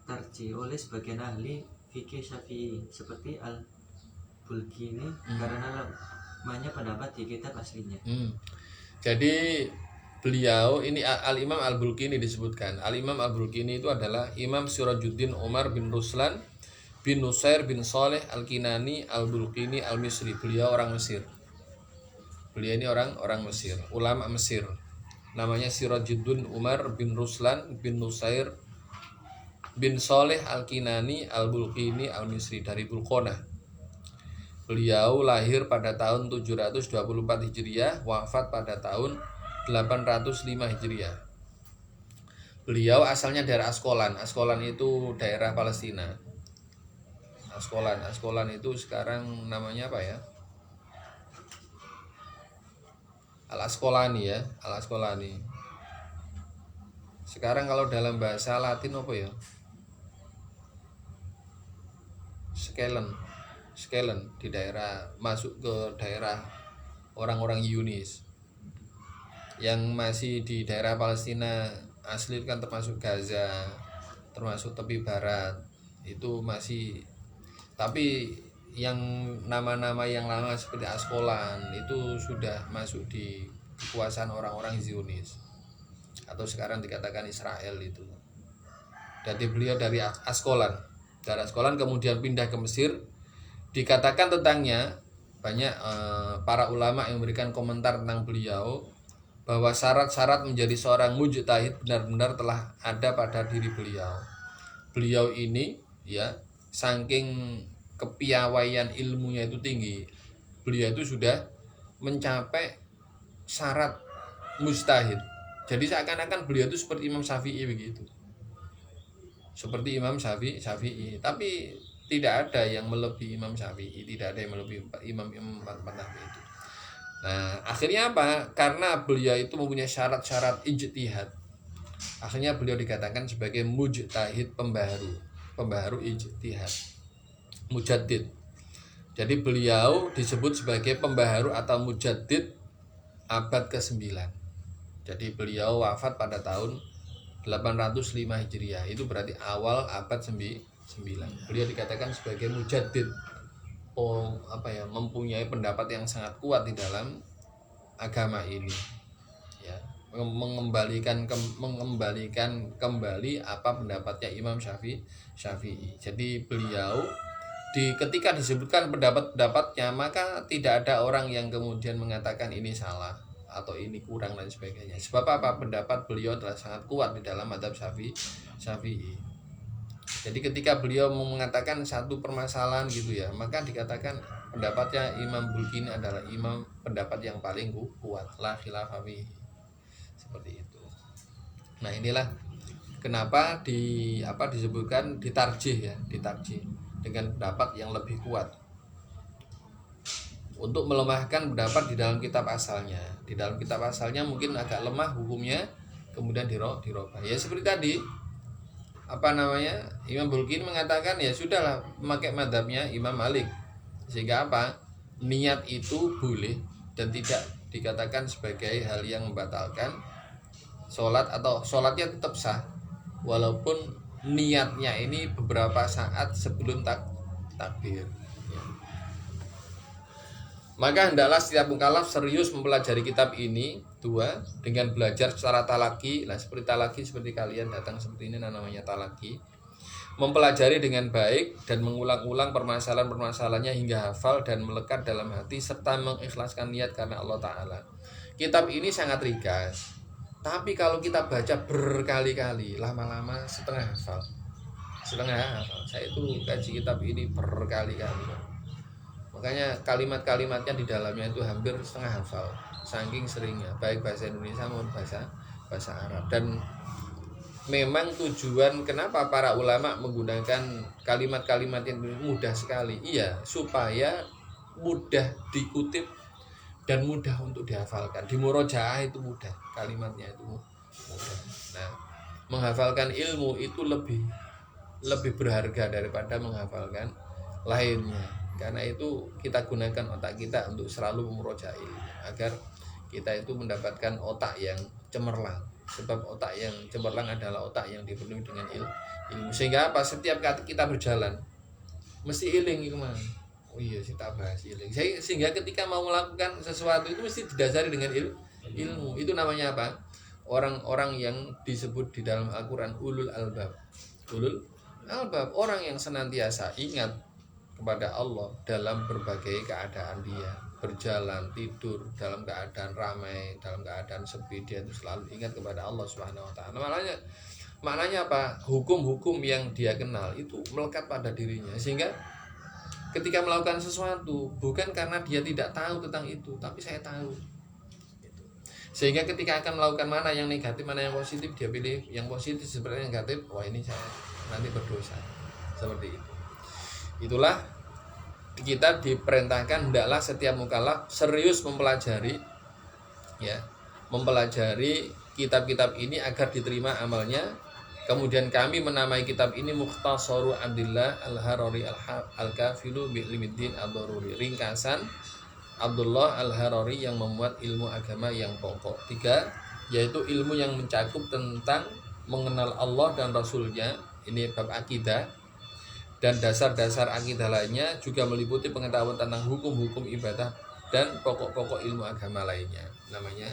tarjih oleh sebagian ahli fikih Syafi'i seperti Al-Bulkini karena lamanya pendapat di kitab aslinya. Jadi beliau ini Al-Imam Al-Bulkini disebutkan. Al-Imam Al-Bulkini itu adalah Imam Sirajuddin Umar bin Ruslan bin Nusair bin Saleh Al-Kinani Al-Bulkini Al-Misri. Beliau orang Mesir. Beliau ini orang Mesir, ulama Mesir. Namanya Sirajuddin Umar bin Ruslan bin Nusair bin Saleh Al-Kinani Al-Bulkini Al-Misri dari Bulqonah. Beliau lahir pada tahun 724 Hijriah, wafat pada tahun 805 Hijriah. Beliau asalnya dari Askolan. Askolan itu daerah Palestina. Askolan itu sekarang namanya apa ya? Al-Asqalani ya, Al-Asqalani. Sekarang kalau dalam bahasa Latin apa ya? Skelen di daerah, masuk ke daerah orang-orang Yunis yang masih di daerah Palestina asli kan, termasuk Gaza, termasuk tepi barat itu masih. Tapi yang nama-nama yang lama seperti Askolan itu sudah masuk di kekuasaan orang-orang Zionis atau sekarang dikatakan Israel itu. Jadi beliau dari Askolan. Dari Askolan kemudian pindah ke Mesir. Dikatakan tentangnya banyak para ulama yang memberikan komentar tentang beliau bahwa syarat-syarat menjadi seorang mujtahid benar-benar telah ada pada diri beliau. Beliau ini ya saking kepiawaian ilmunya itu tinggi, beliau itu sudah mencapai syarat mujtahid. Jadi seakan-akan beliau itu seperti Imam Syafi'i begitu. Seperti Imam Syafi'i. Tapi tidak ada yang melebihi Imam Syafi'i, tidak ada yang melebihi imam empat madhab itu. Nah, akhirnya apa? Karena beliau itu mempunyai syarat-syarat ijtihad, akhirnya beliau dikatakan sebagai mujtahid pembaharu ijtihad, mujaddid. Jadi beliau disebut sebagai pembaharu atau mujaddid abad ke-9. Jadi beliau wafat pada tahun 805 Hijriah, itu berarti awal abad 9. Beliau dikatakan sebagai mujaddid, mempunyai pendapat yang sangat kuat di dalam agama ini, ya, mengembalikan kembali apa pendapatnya Imam Syafi'i. Jadi beliau ketika disebutkan pendapat-pendapatnya, maka tidak ada orang yang kemudian mengatakan ini salah atau ini kurang dan sebagainya. Sebab apa? Pendapat beliau adalah sangat kuat di dalam mazhab Syafi'i. Jadi ketika beliau mengatakan satu permasalahan gitu ya, maka dikatakan pendapatnya Imam Bulkini adalah pendapat yang paling kuat, la khilafah fihi. Seperti itu. Nah, inilah kenapa disebutkan ditarjih dengan pendapat yang lebih kuat, untuk melemahkan pendapat di dalam kitab asalnya. Di dalam kitab asalnya mungkin agak lemah hukumnya, kemudian dirubah. Ya seperti tadi, Imam Bulkini mengatakan ya sudahlah memakai madhabnya Imam Malik, sehingga niat itu boleh dan tidak dikatakan sebagai hal yang membatalkan sholat, atau sholatnya tetap sah walaupun niatnya ini beberapa saat sebelum takbir. Maka hendaklah setiap mukallaf serius mempelajari kitab ini, 2, dengan belajar secara talaki. Nah, seperti talaki seperti kalian datang seperti ini, namanya talaki. Mempelajari dengan baik dan mengulang-ulang permasalahan-permasalahannya hingga hafal dan melekat dalam hati, serta mengikhlaskan niat karena Allah Ta'ala. Kitab ini sangat ringkas, tapi kalau kita baca berkali-kali, lama-lama setengah hafal. Saya itu kaji kitab ini berkali-kali. Makanya kalimat-kalimatnya di dalamnya itu hampir setengah hafal, saking seringnya, baik bahasa Indonesia maupun bahasa Arab. Dan memang tujuan kenapa para ulama menggunakan kalimat-kalimat yang mudah sekali, iya, supaya mudah dikutip dan mudah untuk dihafalkan. Di murojaah itu mudah, kalimatnya itu mudah. Nah, menghafalkan ilmu itu lebih berharga daripada menghafalkan lainnya. Karena itu kita gunakan otak kita untuk selalu memurojaah ilmu, agar kita itu mendapatkan otak yang cemerlang. Sebab otak yang cemerlang adalah otak yang dipenuhi dengan ilmu. Sehingga setiap kita berjalan mesti iling kemana. Oh iya, kita bahas iling. Sehingga ketika mau melakukan sesuatu itu mesti didasari dengan ilmu. Itu namanya apa? Orang-orang yang disebut di dalam Al-Quran ulul albab. Orang yang senantiasa ingat kepada Allah dalam berbagai keadaan dia, berjalan, tidur, dalam keadaan ramai, dalam keadaan sepi, dia itu selalu ingat kepada Allah Subhanahu wa taala. Maknanya apa? Hukum-hukum yang dia kenal itu melekat pada dirinya, sehingga ketika melakukan sesuatu bukan karena dia tidak tahu tentang itu, tapi saya tahu. Sehingga ketika akan melakukan mana yang negatif, mana yang positif, dia pilih yang positif seperti yang negatif. Wah, ini saya nanti berdosa. Seperti itu. Itulah kita diperintahkan hendaklah setiap mukallaf serius mempelajari kitab-kitab ini agar diterima amalnya. Kemudian kami menamai kitab ini Mukhtasaru Abdillah Al-Harari Al-Kafilu Bi'ilmiddin Ad-Daruri, ringkasan Abdullah Al-Harari yang memuat ilmu agama yang pokok. 3, yaitu ilmu yang mencakup tentang mengenal Allah dan Rasulnya, ini bab akidah, dan dasar-dasar akidah lainnya, juga meliputi pengetahuan tentang hukum-hukum ibadah dan pokok-pokok ilmu agama lainnya. Namanya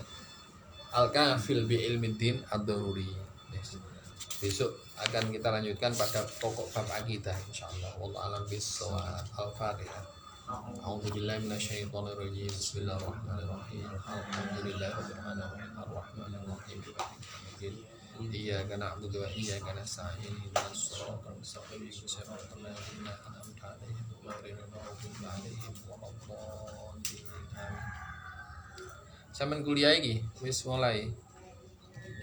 Al-Kafil Bi'ilmiddin Ad-Daruri. Besok akan kita lanjutkan pada pokok bab akidah insyaallah. Wallahu a'lam bishawab. Al-Fatihah. A'udzubillahi minasyaitonirrajim. Bismillahirrahmanirrahim. Alhamdulillahirabbil alamin. Arrahmanir rahim. Iyyaka na'budu wa iyyaka nasta'in. Ihdinas siratal mustaqim. Shiratal ladzina an'amta 'alaihim ghairil maghdubi 'alaihim waladdallin. Sampeyan kuliah iki wis mulai.